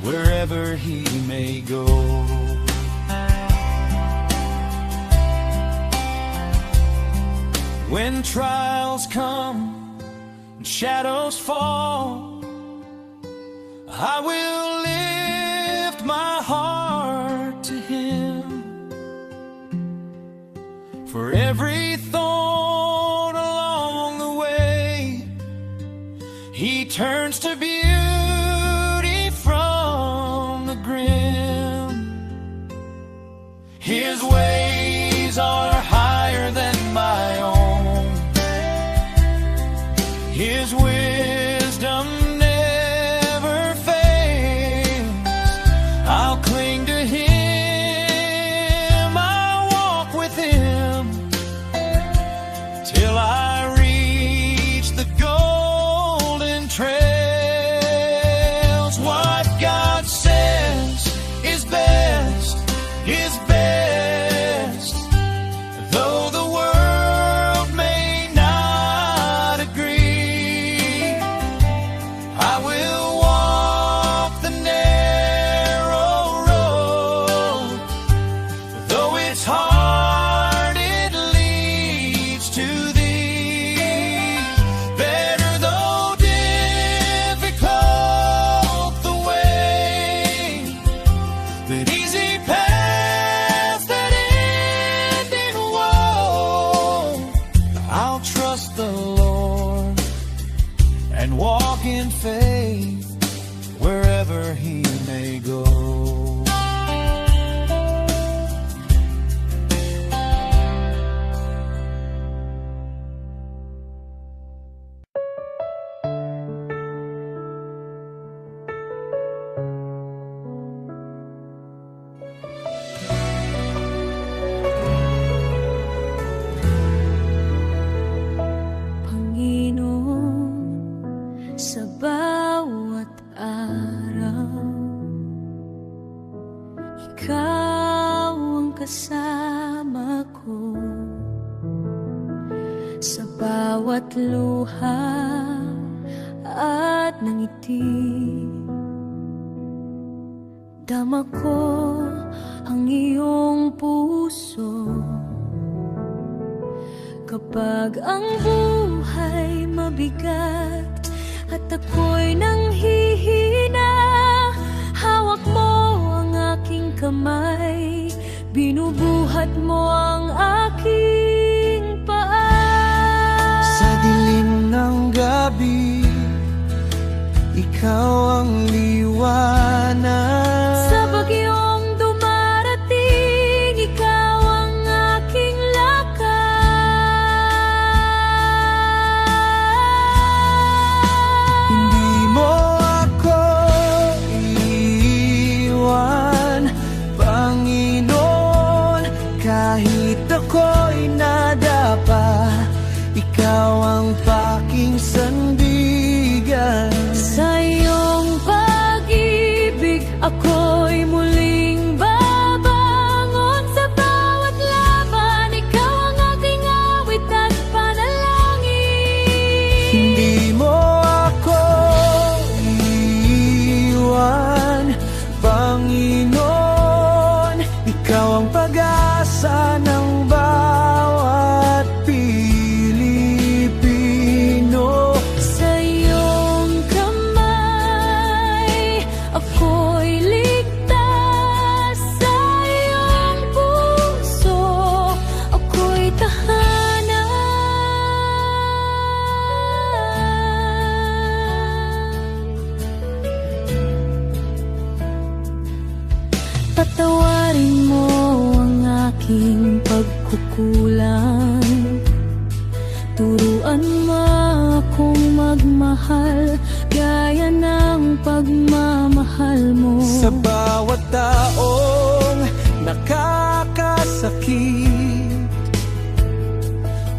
wherever he may go. When trials come and shadows fall, I will lift my heart to him. For every thorn along the way, he turns to beauty from the grim. His ways are higher than my own. His wisdom never fails. I'll cling to him, I'll walk with him till I reach the golden trails. What God says is best, is best, though the world may not agree. I will walk the narrow road, though it's hard, it leads to thee. Better though difficult the way, that easy path that end in woe. I'll trust the Lord and walk in faith wherever he may go. Panginoon, sa bawat araw, ikaw ang kasama ko. Sa bawat luha at ngiti, dama ko ang iyong puso. Kapag ang buhay mabigat at ako'y nanghihina, hawak mo ang aking kamay, binubuhat mo ang aking paa. Sa dilim ng gabi, ikaw ang liwanag. Sa bagyong dumarating, ikaw ang aking lakas. Hindi mo ako iiwan, Panginoon, kahit ako'y nadapa. Ikaw ang paking sandigan. Sa iyong pag-ibig, ako'y muling babangon. Sa bawat laban, ikaw ang aking awit at panalangin. Hindi mo ako iiwan, Panginoon, ikaw ang pag-asa ng bawat Pilipino. Sa iyong kamay, ako'y ligtas. Sa iyong puso, ako'y tahanan. Patawarin mo ang aking pagkukulang. Turuan mo akong magmahal gaya ng pagmamahal mo. Sa bawat taong nakakasakit,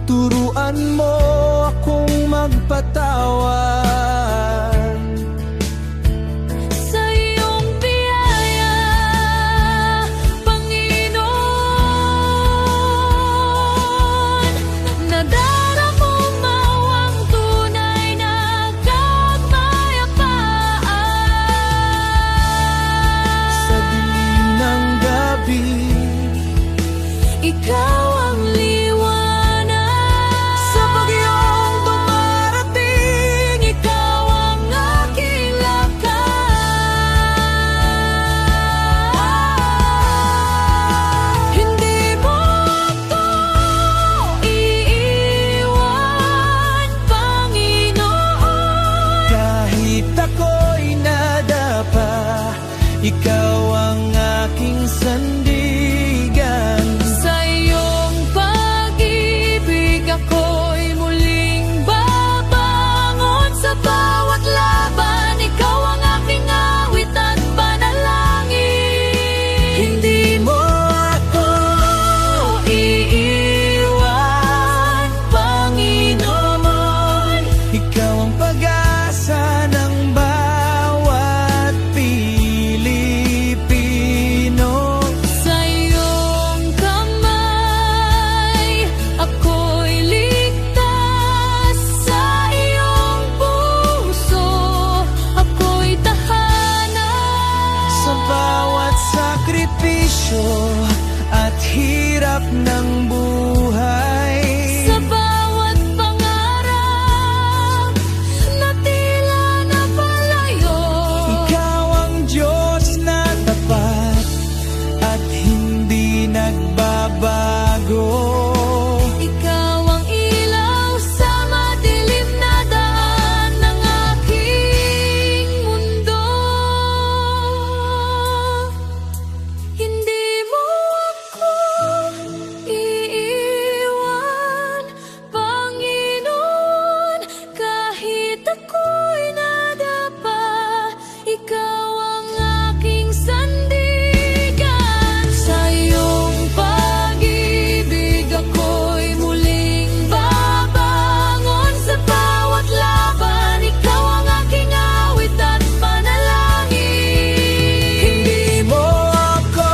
turuan mo akong magpatawad. Sa iyong biyaya, Panginoon, nadarama mo ang tunay na kapayapaan. ikaw ang aking sandigan. Sa iyong pag-ibig ako'y muling babangon. Sa bawat laban, ikaw ang aking awit at panalangin. Hindi mo ako iiwan, Panginoon. Ikaw ang pag-asa ng bawat Pilipino. Sa iyong kamay, ako'y ligtas. Sa iyong puso, ako'y tahanan. Sa bawat sakripisyo at hirap ng buhay, Sa bawat pangarap na tila napalayo, ikaw ang Diyos na tapat at hindi nagbabago. ikaw ang ilaw sa madilim na daan ng aking mundo. Hindi mo ako iiwan, Panginoon, kahit ako'y nadapa. Ikaw ang aking sandigan. Sa iyong pag-ibig ako'y muling babangon. Sa bawat laban, ikaw ang aking awit at panalangin. Hindi mo ako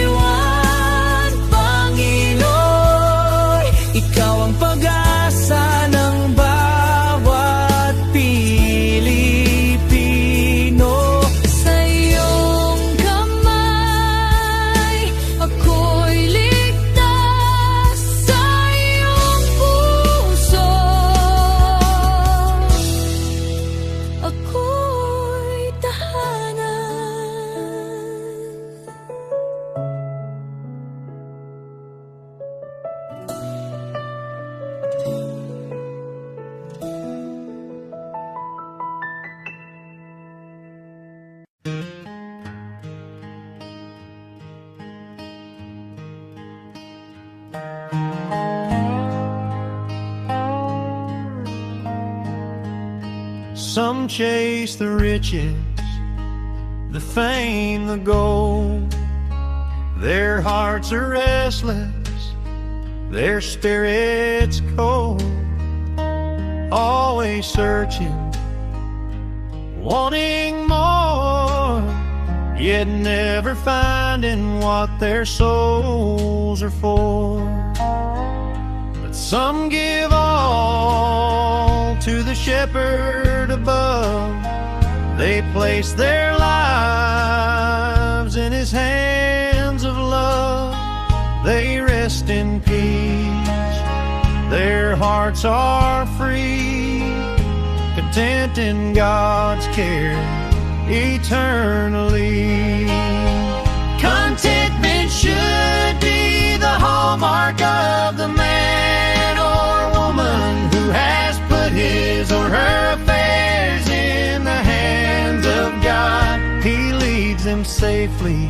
iiwan, Panginoon. Ikaw ang pag-asa ng bawat Pilipino. Sa iyong kamay, ako'y ligtas. Sa iyong puso, ako'y tahanan. Some chase the riches, the fame, the gold. Their hearts are restless, their spirits cold. Always searching, wanting more, yet never finding what their souls are for. But some give all to the shepherd above. They place their lives in his hands of love. They rest in peace, their hearts are free, content in God's care eternally. Contentment should be the hallmark of the man or woman who has put his or her affairs in the hands of God. He leads them safely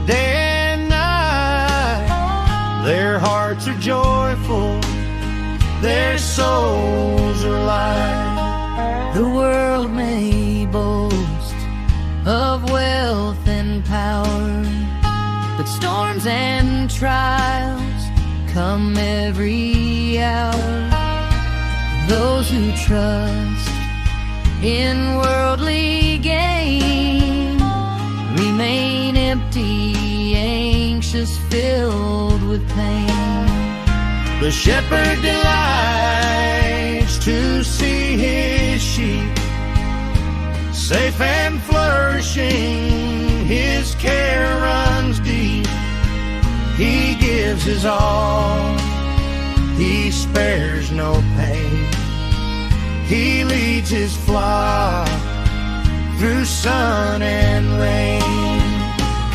day and night. Their hearts are joyful, their souls are light. The world may boast of wealth and power, but storms and trials come every hour. Those who trust in worldly gain remain empty, anxious, filled with pain. The shepherd delights to see his sheep safe and flourishing. His care runs deep. He gives his all. He spares no pain. He leads his flock through sun and rain.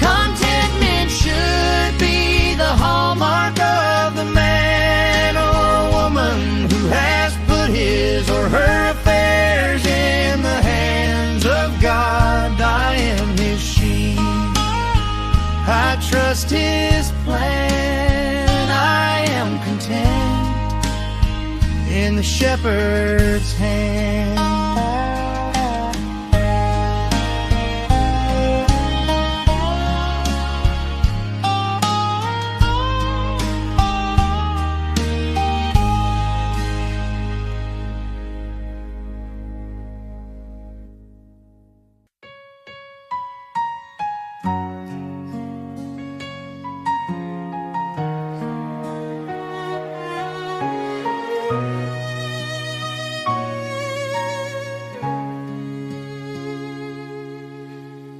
Contentment should be the hallmark of the man or woman who has put his or her affairs in the hands of just His plan. I am content in the shepherd's hand.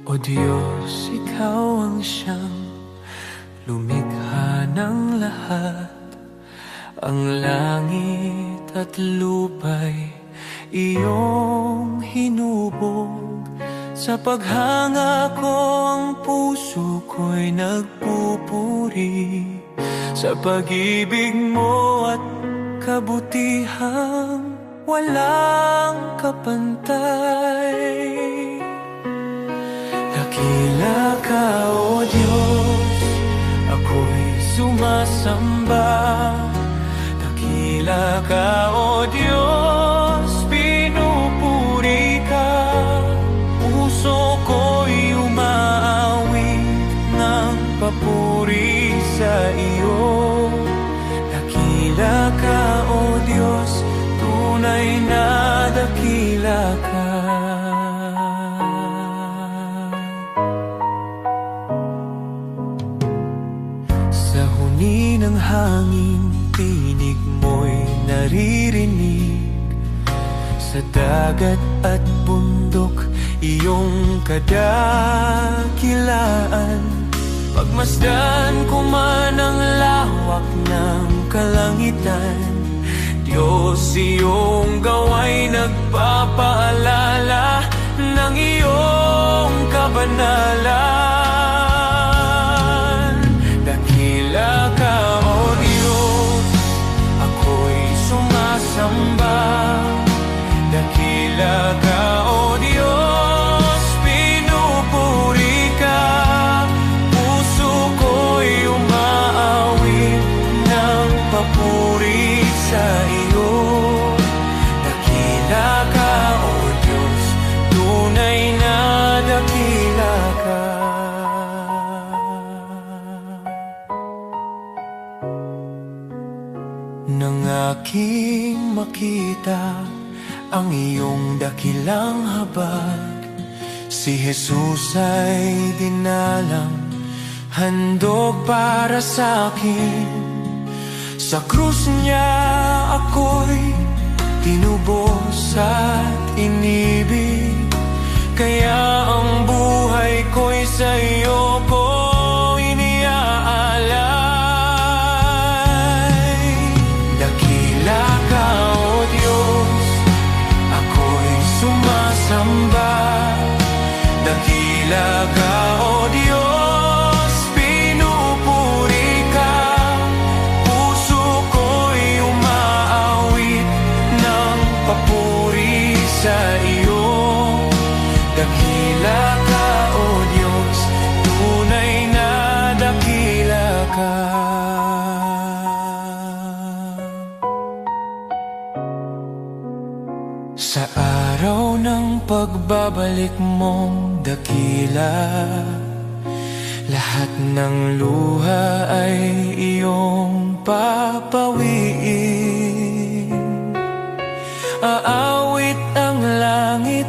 O Diyos, Ikaw ang siyang lumikha ng lahat. Ang langit at lupa'y iyong hinubog. Sa paghanga ko ang puso ko'y nagpupuri sa pag-ibig mo at kabutihang walang kapantay. Dakila ka, O Diyos, ako'y sumasamba. Dakila ka, O Diyos, pinupuri ka. Puso ko'y umaawit ng papuri sa iyo. Dakila ka, O Diyos, tunay na dakila ka. Ng hangin, tinig mo'y naririnig. Sa dagat at bundok, iyong kadakilaan. Pagmasdan ko man ang lawak ng kalangitan, Diyos, iyong gawa'y nagpapaalala ng iyong kabanalan. Dakila ka, O Diyos, ako'y sumasamba. Dakila ka, O Diyos, pinupuri ka. Puso ko'y umaawit ng papuri sa iyo. Dakila ka, O Diyos, tunay na dakila ka. Nang aking makita ang iyong dakilang habag, si Jesus ay dinalang, handog para sa akin. Sa krus niya ako'y tinubos at inibig, kaya ang buhay ko'y sa iyo ko iniaalay. Dakila ka, O Diyos, ako'y sumasamba. Dakila ka, O Diyos, pinupuri ka. Puso ko'y umaawit ng papuri sa iyo. Dakila ka, O Diyos, tunay na dakila ka. Sa araw ng pagbabalik mong dakila, lahat ng luha ay iyong papawiin. Aawit ang langit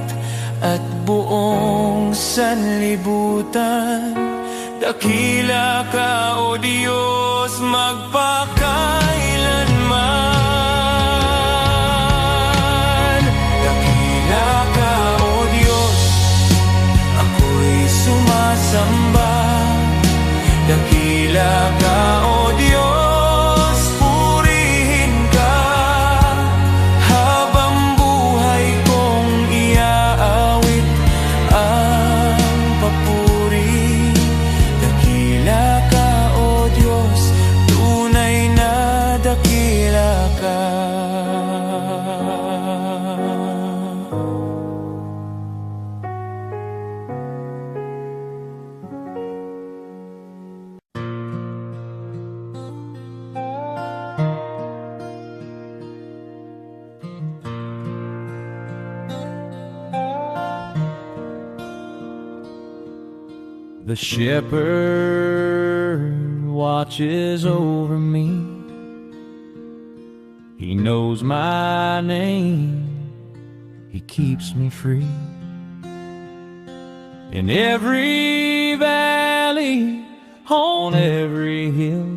at buong sanlibutan. Dakila ka, O Diyos, magpakailanman. Dakila ka, O Diyos, ako'y sumasamba. Dakila ka, O Diyos, purihin ka. Habang buhay kong iaawit ang papuri. Dakila ka, O Diyos, tunay na The shepherd watches over me. He knows my name. He keeps me free. In every valley, on every hill,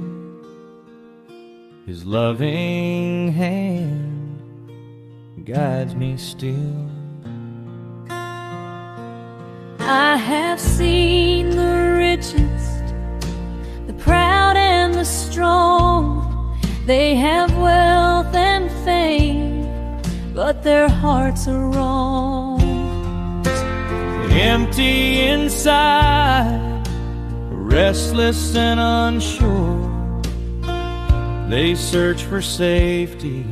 His loving hand guides me still. I have seen the richest, the proud and the strong. They have wealth and fame, but their hearts are wrong. Empty inside, restless and unsure. They search for safety,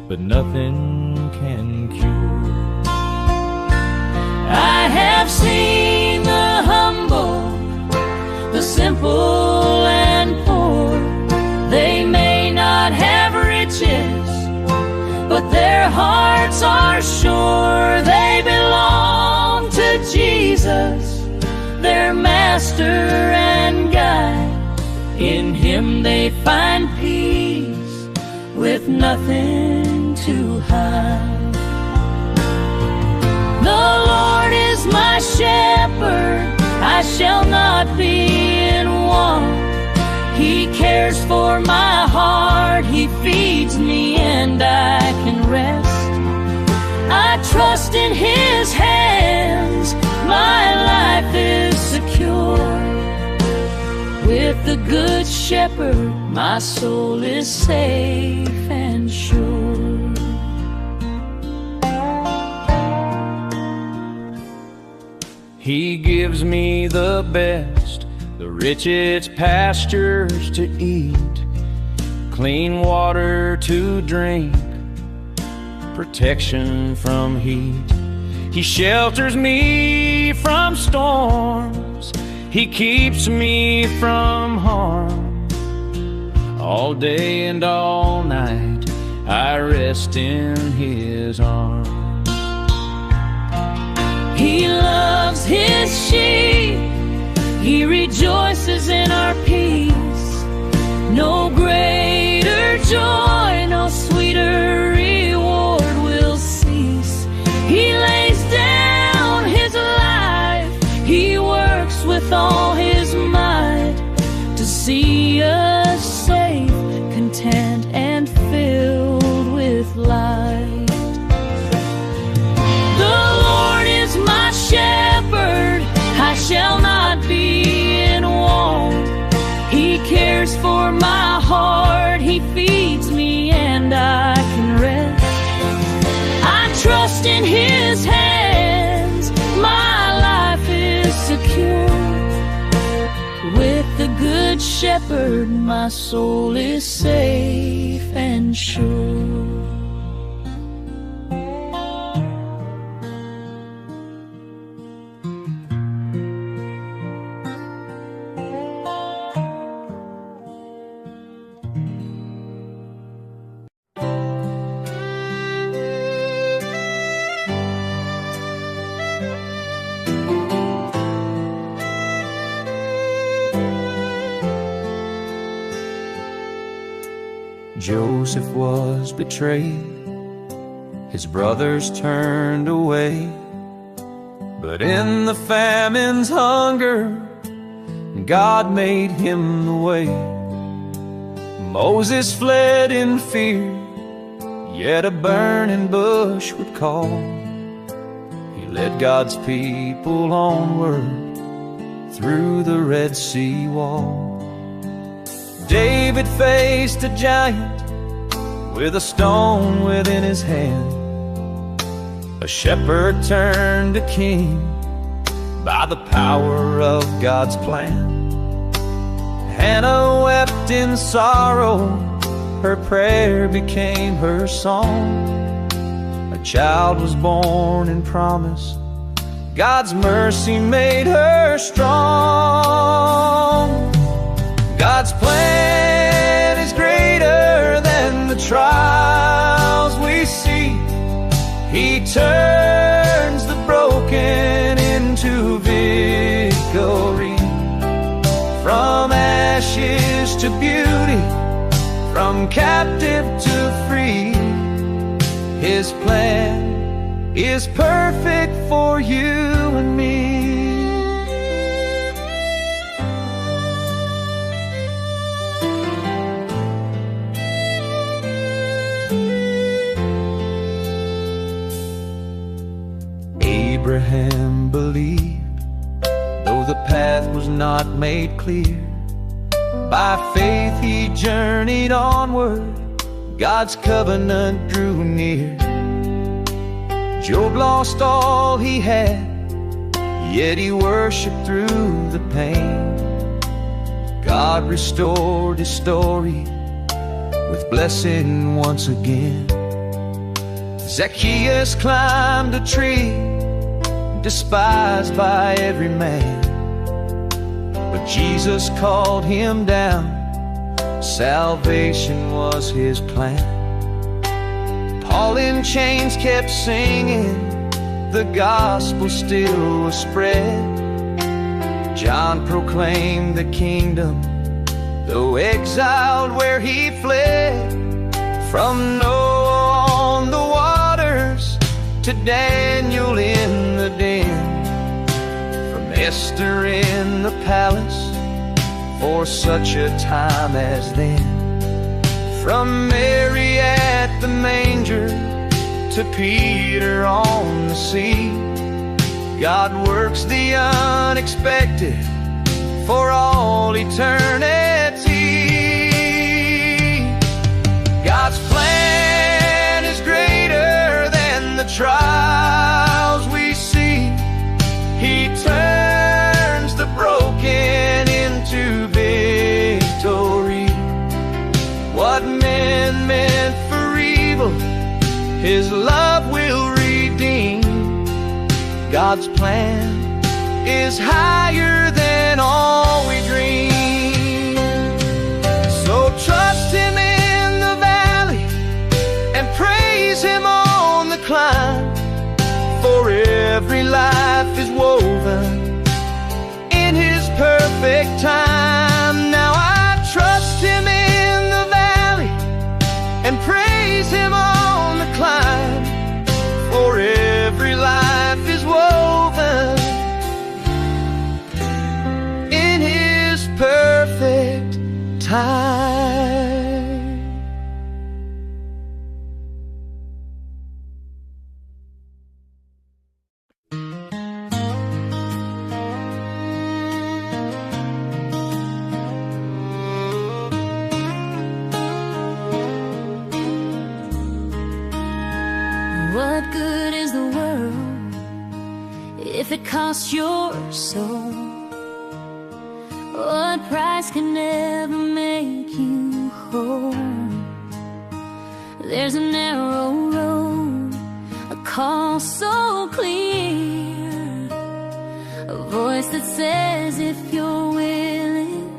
but nothing can cure. I have seen the humble, the simple and poor. They may not have riches, but their hearts are sure. They belong to Jesus, their master and guide. In Him they find peace with nothing to hide. The Lord is my shepherd, I shall not be in want. He cares for my heart, He feeds me and I can rest. I trust in His hands, my life is secure. With the Good Shepherd, my soul is safe and sure. He gives me the best, the richest pastures to eat, clean water to drink, protection from heat. He shelters me from storms, He keeps me from harm. All day and all night I rest in His arms. He loves His sheep, He rejoices in our peace. No greater joy, no sweeter reward will cease. He lays down His life, He works with all His might to see us safe, content and filled with light. My shepherd, I shall not be in want. He cares for my heart, He feeds me and I can rest. I trust in His hands, my life is secure. With the Good Shepherd, my soul is safe and sure. Joseph was betrayed, his brothers turned away, but in the famine's hunger, God made him the way. Moses fled in fear, yet a burning bush would call. He led God's people onward through the Red Sea wall. David faced a giant with a stone within his hand. A shepherd turned to king by the power of God's plan. Hannah wept in sorrow, her prayer became her song. A child was born in promise, God's mercy made her strong. God's plan is greater than the trials we see. He turns the broken into victory. to beauty, from captive to free. His plan is perfect for you and me. Abraham believed, though the path was not made clear. By faith he journeyed onward, God's covenant drew near. Job lost all he had, yet he worshiped through the pain. God restored his story with blessing once again. Zacchaeus climbed a tree, despised by every man, but Jesus called him down. Salvation was his plan. Paul in chains kept singing, the gospel still was spread. John proclaimed the kingdom, though exiled where he fled. From Noah on the waters to Daniel in the den, from Esther in the palace for such a time as then. From Mary at the manger to Peter on the sea, God works the unexpected for all eternity. God's plan is greater than the trials we see. He turns the broken into victory. What men meant for evil, His love will redeem. God's plan is higher than all we dream. So trust Him in the valley and praise Him on the climb, for every life is woven in His perfect time. Now I trust Him in the valley and praise Him on the climb, for every life is woven in His perfect time. What good is the world if it costs your soul? What price can never make you whole? There's a narrow road, a call so clear, a voice that says if you're willing,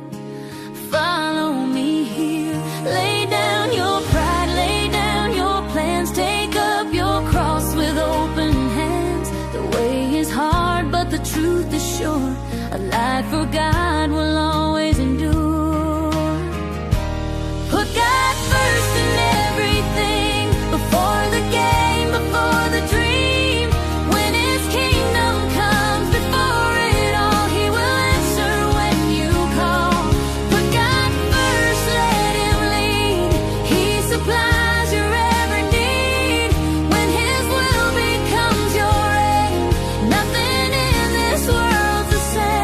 follow me here. Lay down your pride, lay down your plans, take up your cross with open hands. The way is hard, but the truth is sure. A life for God will always endure. Put God first in everything, before the game, before the dream. When His kingdom comes before it all, He will answer when you call. Put God first, let Him lead. He supplies your every need. When His will becomes your aim, nothing in this world's the same.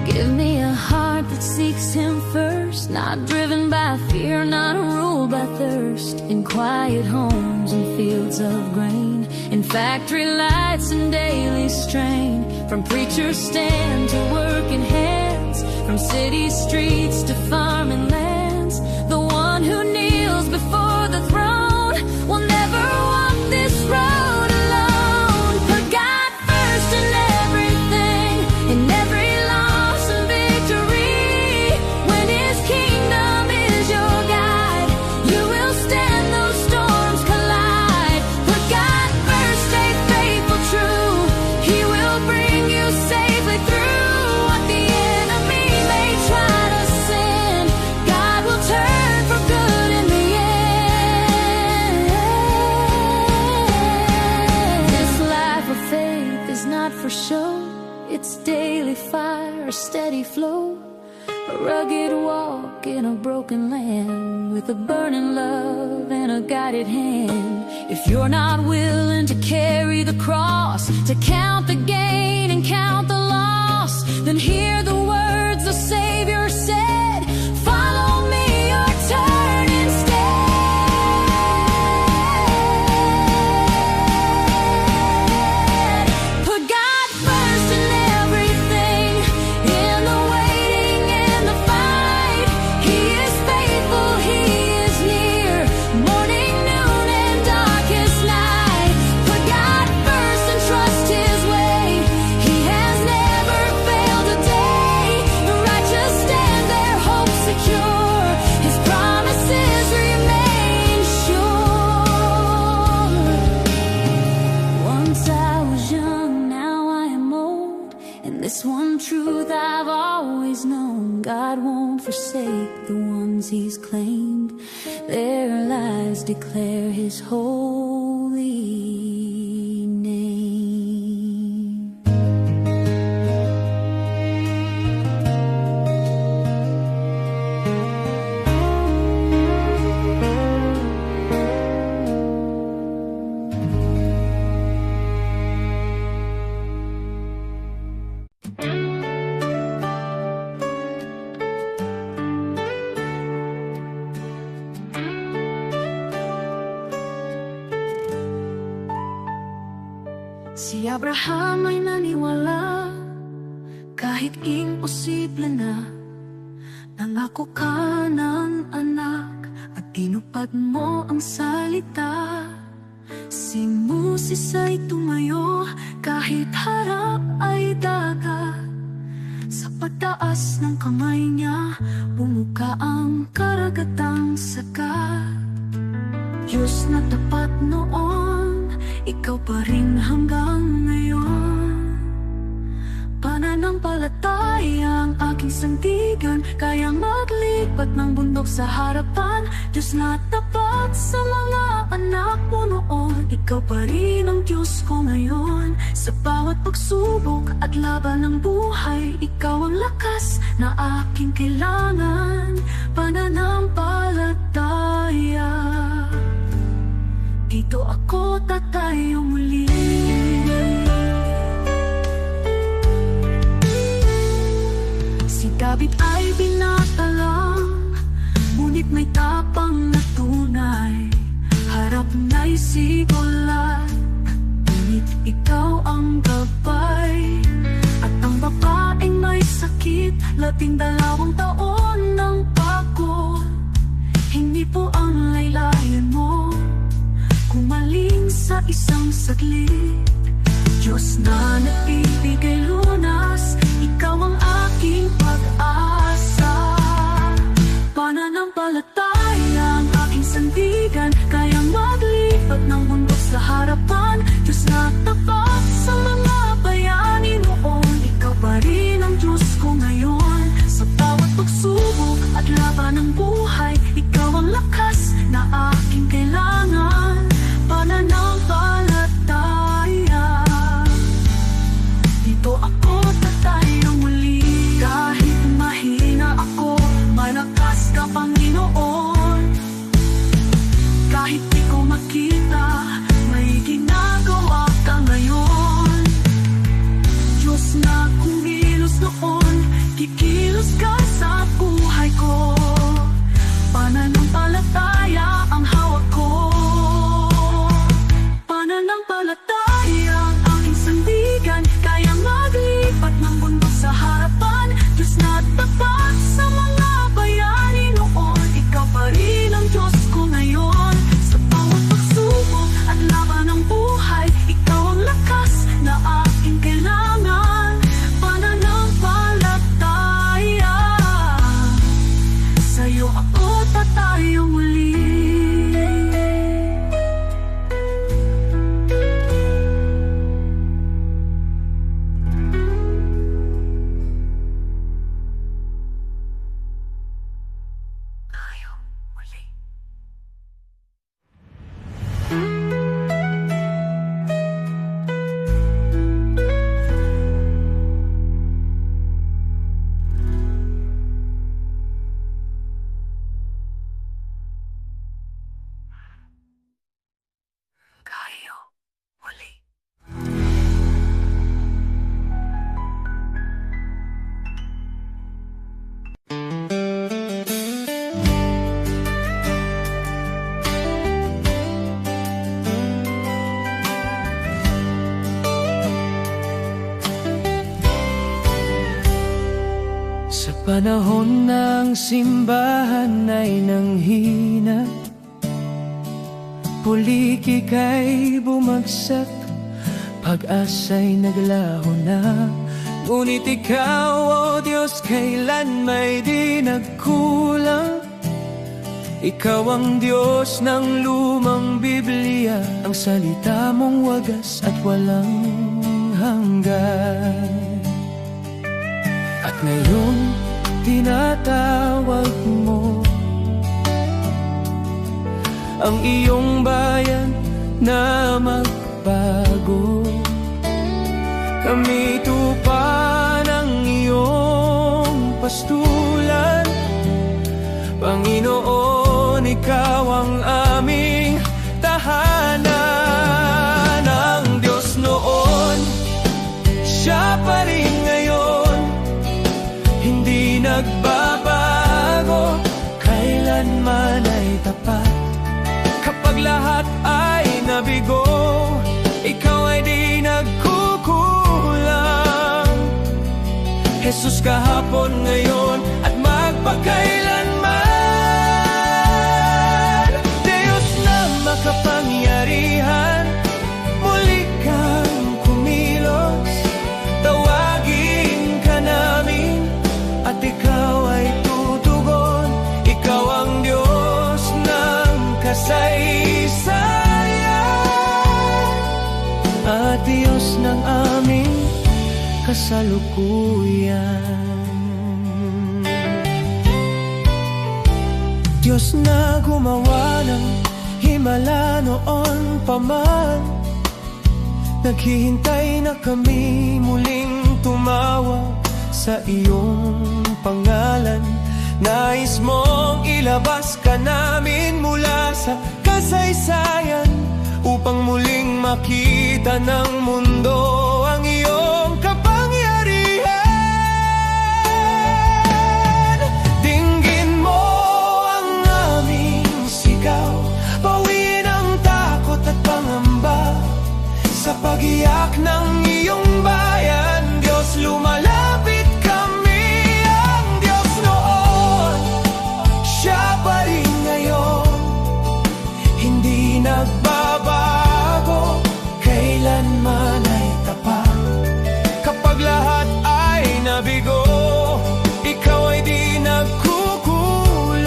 Give me a heart that seeks Him first, not driven by fear, not ruled by thirst. In quiet homes and fields of grain, in factory lights and daily strain, from preacher's stand to working hands, from city streets to farming lands. The one who kneels before the throne will never walk this road alone. Put God first in everything, in every loss and victory. When His kingdom is your guide, you will stand those storms collide. Put God first, stay faithful, true. He will bring you safely through what the a steady flow, a rugged walk in a broken land, with a burning love and a guided hand. If you're not willing to carry the cross, to count the gain and count the loss, then hear the words the Savior said, follow me or turn instead. Put God first in everything, in the waiting and the fight. He is faithful, He is near, morning, noon, and darkest night. Put God first and trust His way. He has never failed a day. The righteous stand their hope secure. His promises remain sure. Once I was young, now I am old, and this one truth I've always known: God won't forsake the ones He's claimed. Their lives declare His holy name. Si Abraham ay naniwala, kahit imposible na. Nangako ka ng anak at tinupad mo ang salita. Si Moses ay tumayo kahit harap ay dagat. Sa pagtaas ng kamay niya, bumuka ang karagatang sagat. Diyos na tapat noon, Ikaw pa rin hanggang ngayon. Pananampalataya ang aking sandigan, kayang maglipat ng bundok sa harapan. Diyos na tapat sa mga anak mo noon, Ikaw pa rin ang Diyos ko ngayon. Sa bawat pagsubok at laban ng buhay, Ikaw ang lakas na aking kailangan. Pananampalataya, dito ako tatayo muli. Si David ay binata lang, ngunit may tapang na tunay. Harap na'y sigulat, ngunit ikaw ang gabay. At ang babaeng may sakit, 12 taon ng pagod. Hindi po ang laylayan mo kumaling sa isang saglit. Diyos na nagbibigay lunas, Ikaw ang aking pag-asa. Pananampalataya ang aking sandigan, kayang maglipat ng bundok sa harapan. Diyos na tapat sa mga bayani noon, Ikaw pa rin ang Diyos ko ngayon. Sa bawat pagsubok at laban ng buhay, Ikaw ang lakas na aking kailangan. Pananampalataya, dito ako tatayo muli. Kahit mahina ako, malakas ka, Panginoon. Kahit di ko makita, may ginagawa ka ngayon. Diyos na kumilos noon, kikilos ka sa buhay ko. Pananampalataya ang hawak ko. Pananampalataya ang aking sandigan, kayang maglipat ng bundok sa harapan. Diyos na tapat sa mga bayani noon, Ikaw pa rin ang Diyos ko ngayon. Sa bawat pagsubok at laban ng buhay, Ikaw ang lakas na aking kailangan. Pananampalataya, sa'yo ako tatayo muli. Panahon ng simbahan ay nanghina, pulikik ay bumagsak, pag-asa'y naglaho na. Ngunit ikaw, o Diyos, kailan may di nagkulang. Ikaw ang Diyos ng lumang Biblia, ang salita mong wagas at walang hanggan. At ngayon, tinatawag mo ang iyong bayan na magbago. Kami tupa ng iyong pastulan, Panginoon, ikaw ang aming tahanan. Ang Diyos noon, Siya pa rin ngayon, hindi nagbabago, kailanman ay tapat. Kapag lahat ay nabigo, ikaw ay di nagkukulang. Jesus, kahapon, ngayon at magpakailanman. Diyos na makapangyarihan, muli kang kumilos. Tawagin ka namin at ikaw ay tutugon. Ikaw ang Diyos ng kasaysayan at Diyos ng aming kasalukuyan. Diyos na gumawa ng himala noon pa man, naghihintay na kami muling tumawag sa iyong pangalan. Nais mong ilabas ka namin mula sa kasaysayan, upang muling makita ng mundo ang iyong kapangyarihan. Dinggin mo ang aming sigaw, bawiin ang takot at pangamba. Sa pag-iyak ng iyong bayan, Diyos, lumalapit kami. Ang Diyos noon, Siya pa rin ngayon, hindi nagbabago, kailanman ay tapat. Kapag lahat ay nabigo, ikaw ay di nagkukulang.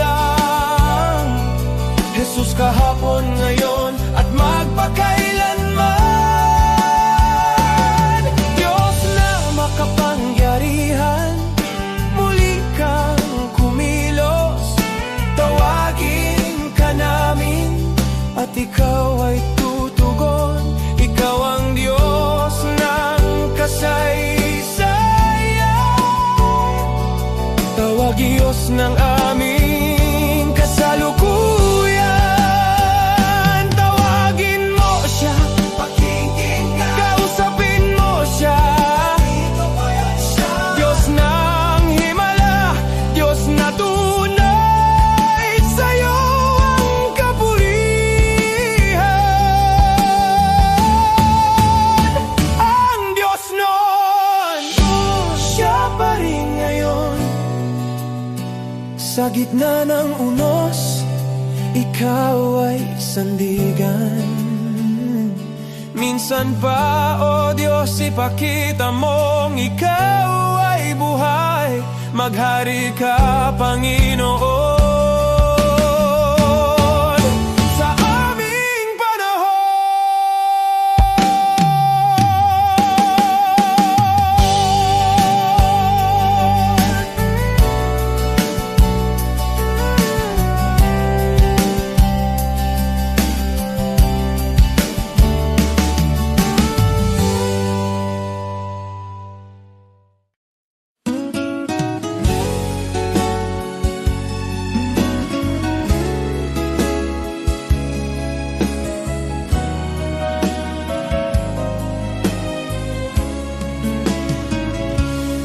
Jesus, kahapon, ngayon at magpakailanman. Diyos na makapangyarihan, muli kang kumilos. Tawagin ka namin at ikaw ay tutugon. Ikaw ang Diyos ng kasaysayan, tawag Diyos ng aming kasalukuyan. Tawagin mo Siya, pakinggan, kausapin mo Siya. Diyos ng himala, Diyos na tunay, sa'yo ang kapurihan. Ang Diyos noon, Siya pa rin ngayon. Sa gitna ng unos, ikaw ay sandigan. Minsan pa, o Diyos, ipakita mong ikaw ay buhay. Maghari ka, Panginoon, sa aming panahon.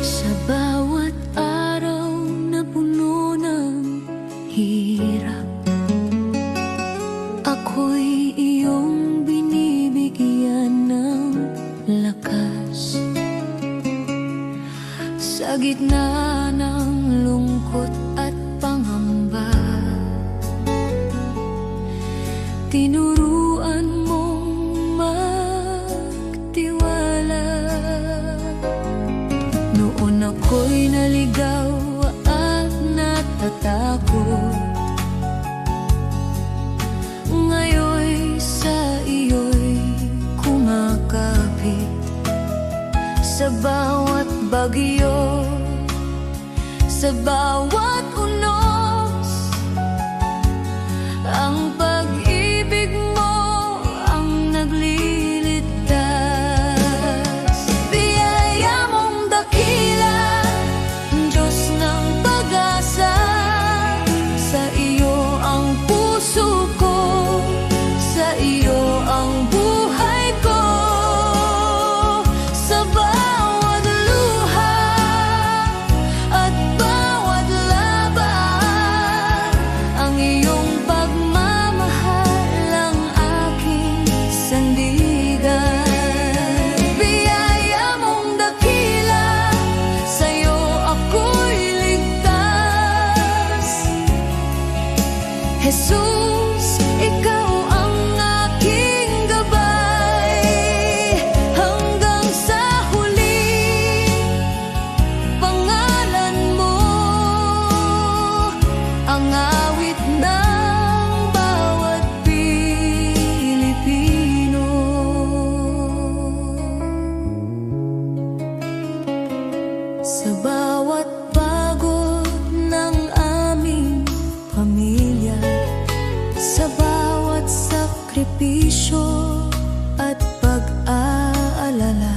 Sa bawat araw na puno ng hirap, ako'y iyong binibigyan ng lakas. Sa gitna ng sa bawat bagyo, sa bawat unos. Ang pag-ibig mo ang nagliligtas. Biyaya mong dakila, Diyos ng pag-asa. Sa iyo ang puso ko, sa iyo ang buhay ko. Sa bawat luha at bawat laban, ang iyong pagmamahal ang aking sandigan. Biyaya mong dakila, sa'yo ako'y ligtas. Jesus, ikaw ang aking gabay. Hanggang sa huli, pangalan mo ang awit ng bawat Pilipino. Sa bawat pagod ng aming pamilya, sa bawat sakripisyo at pag-aalala,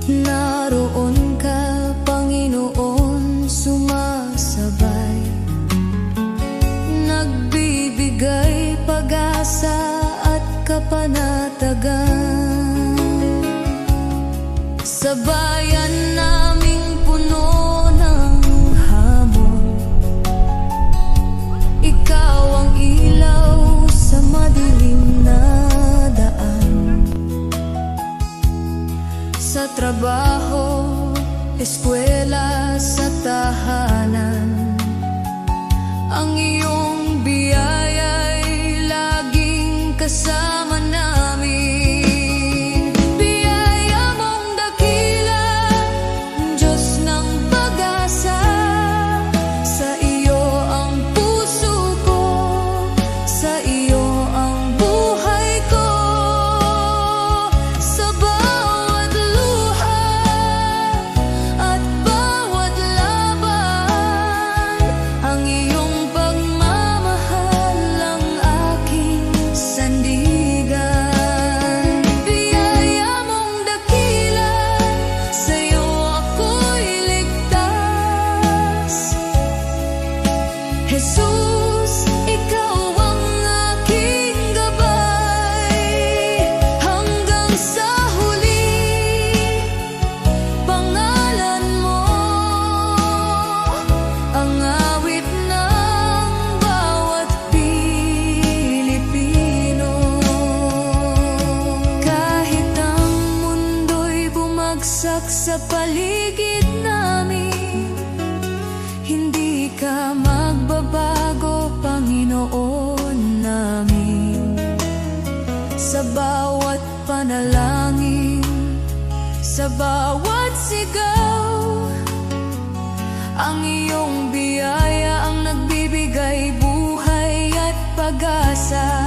naroon ka, Panginoon, sumasabay, nagbibigay pag-asa at kapanatagan. Sa bayan naming puno ng hamon, ikaw ang ilaw sa madilim na daan. Sa trabaho, eskwela, sa tahanan, ang iyong biyaya'y laging kasama namin. Biyaya mong dakila, Diyos ng pag-asa. Sa iyo ang puso ko, sa iyo ang buhay ko. Sa bawat luha at bawat laban, ang iyong pagmamahal ang aking sandigan. Biyaya mong dakila, sa'yo ako'y ligtas. Jesus, ikaw ang aking gabay. Hanggang sa huli, pangalan mo ang awit ng bawat Pilipino. Kahit ang mundo'y bumagsak sa paligid namin, hindi ka magbabago, Panginoon namin. Sa bawat panalangin, sa bawat sigaw, ang iyong biyaya ang nagbibigay buhay at pag-asa.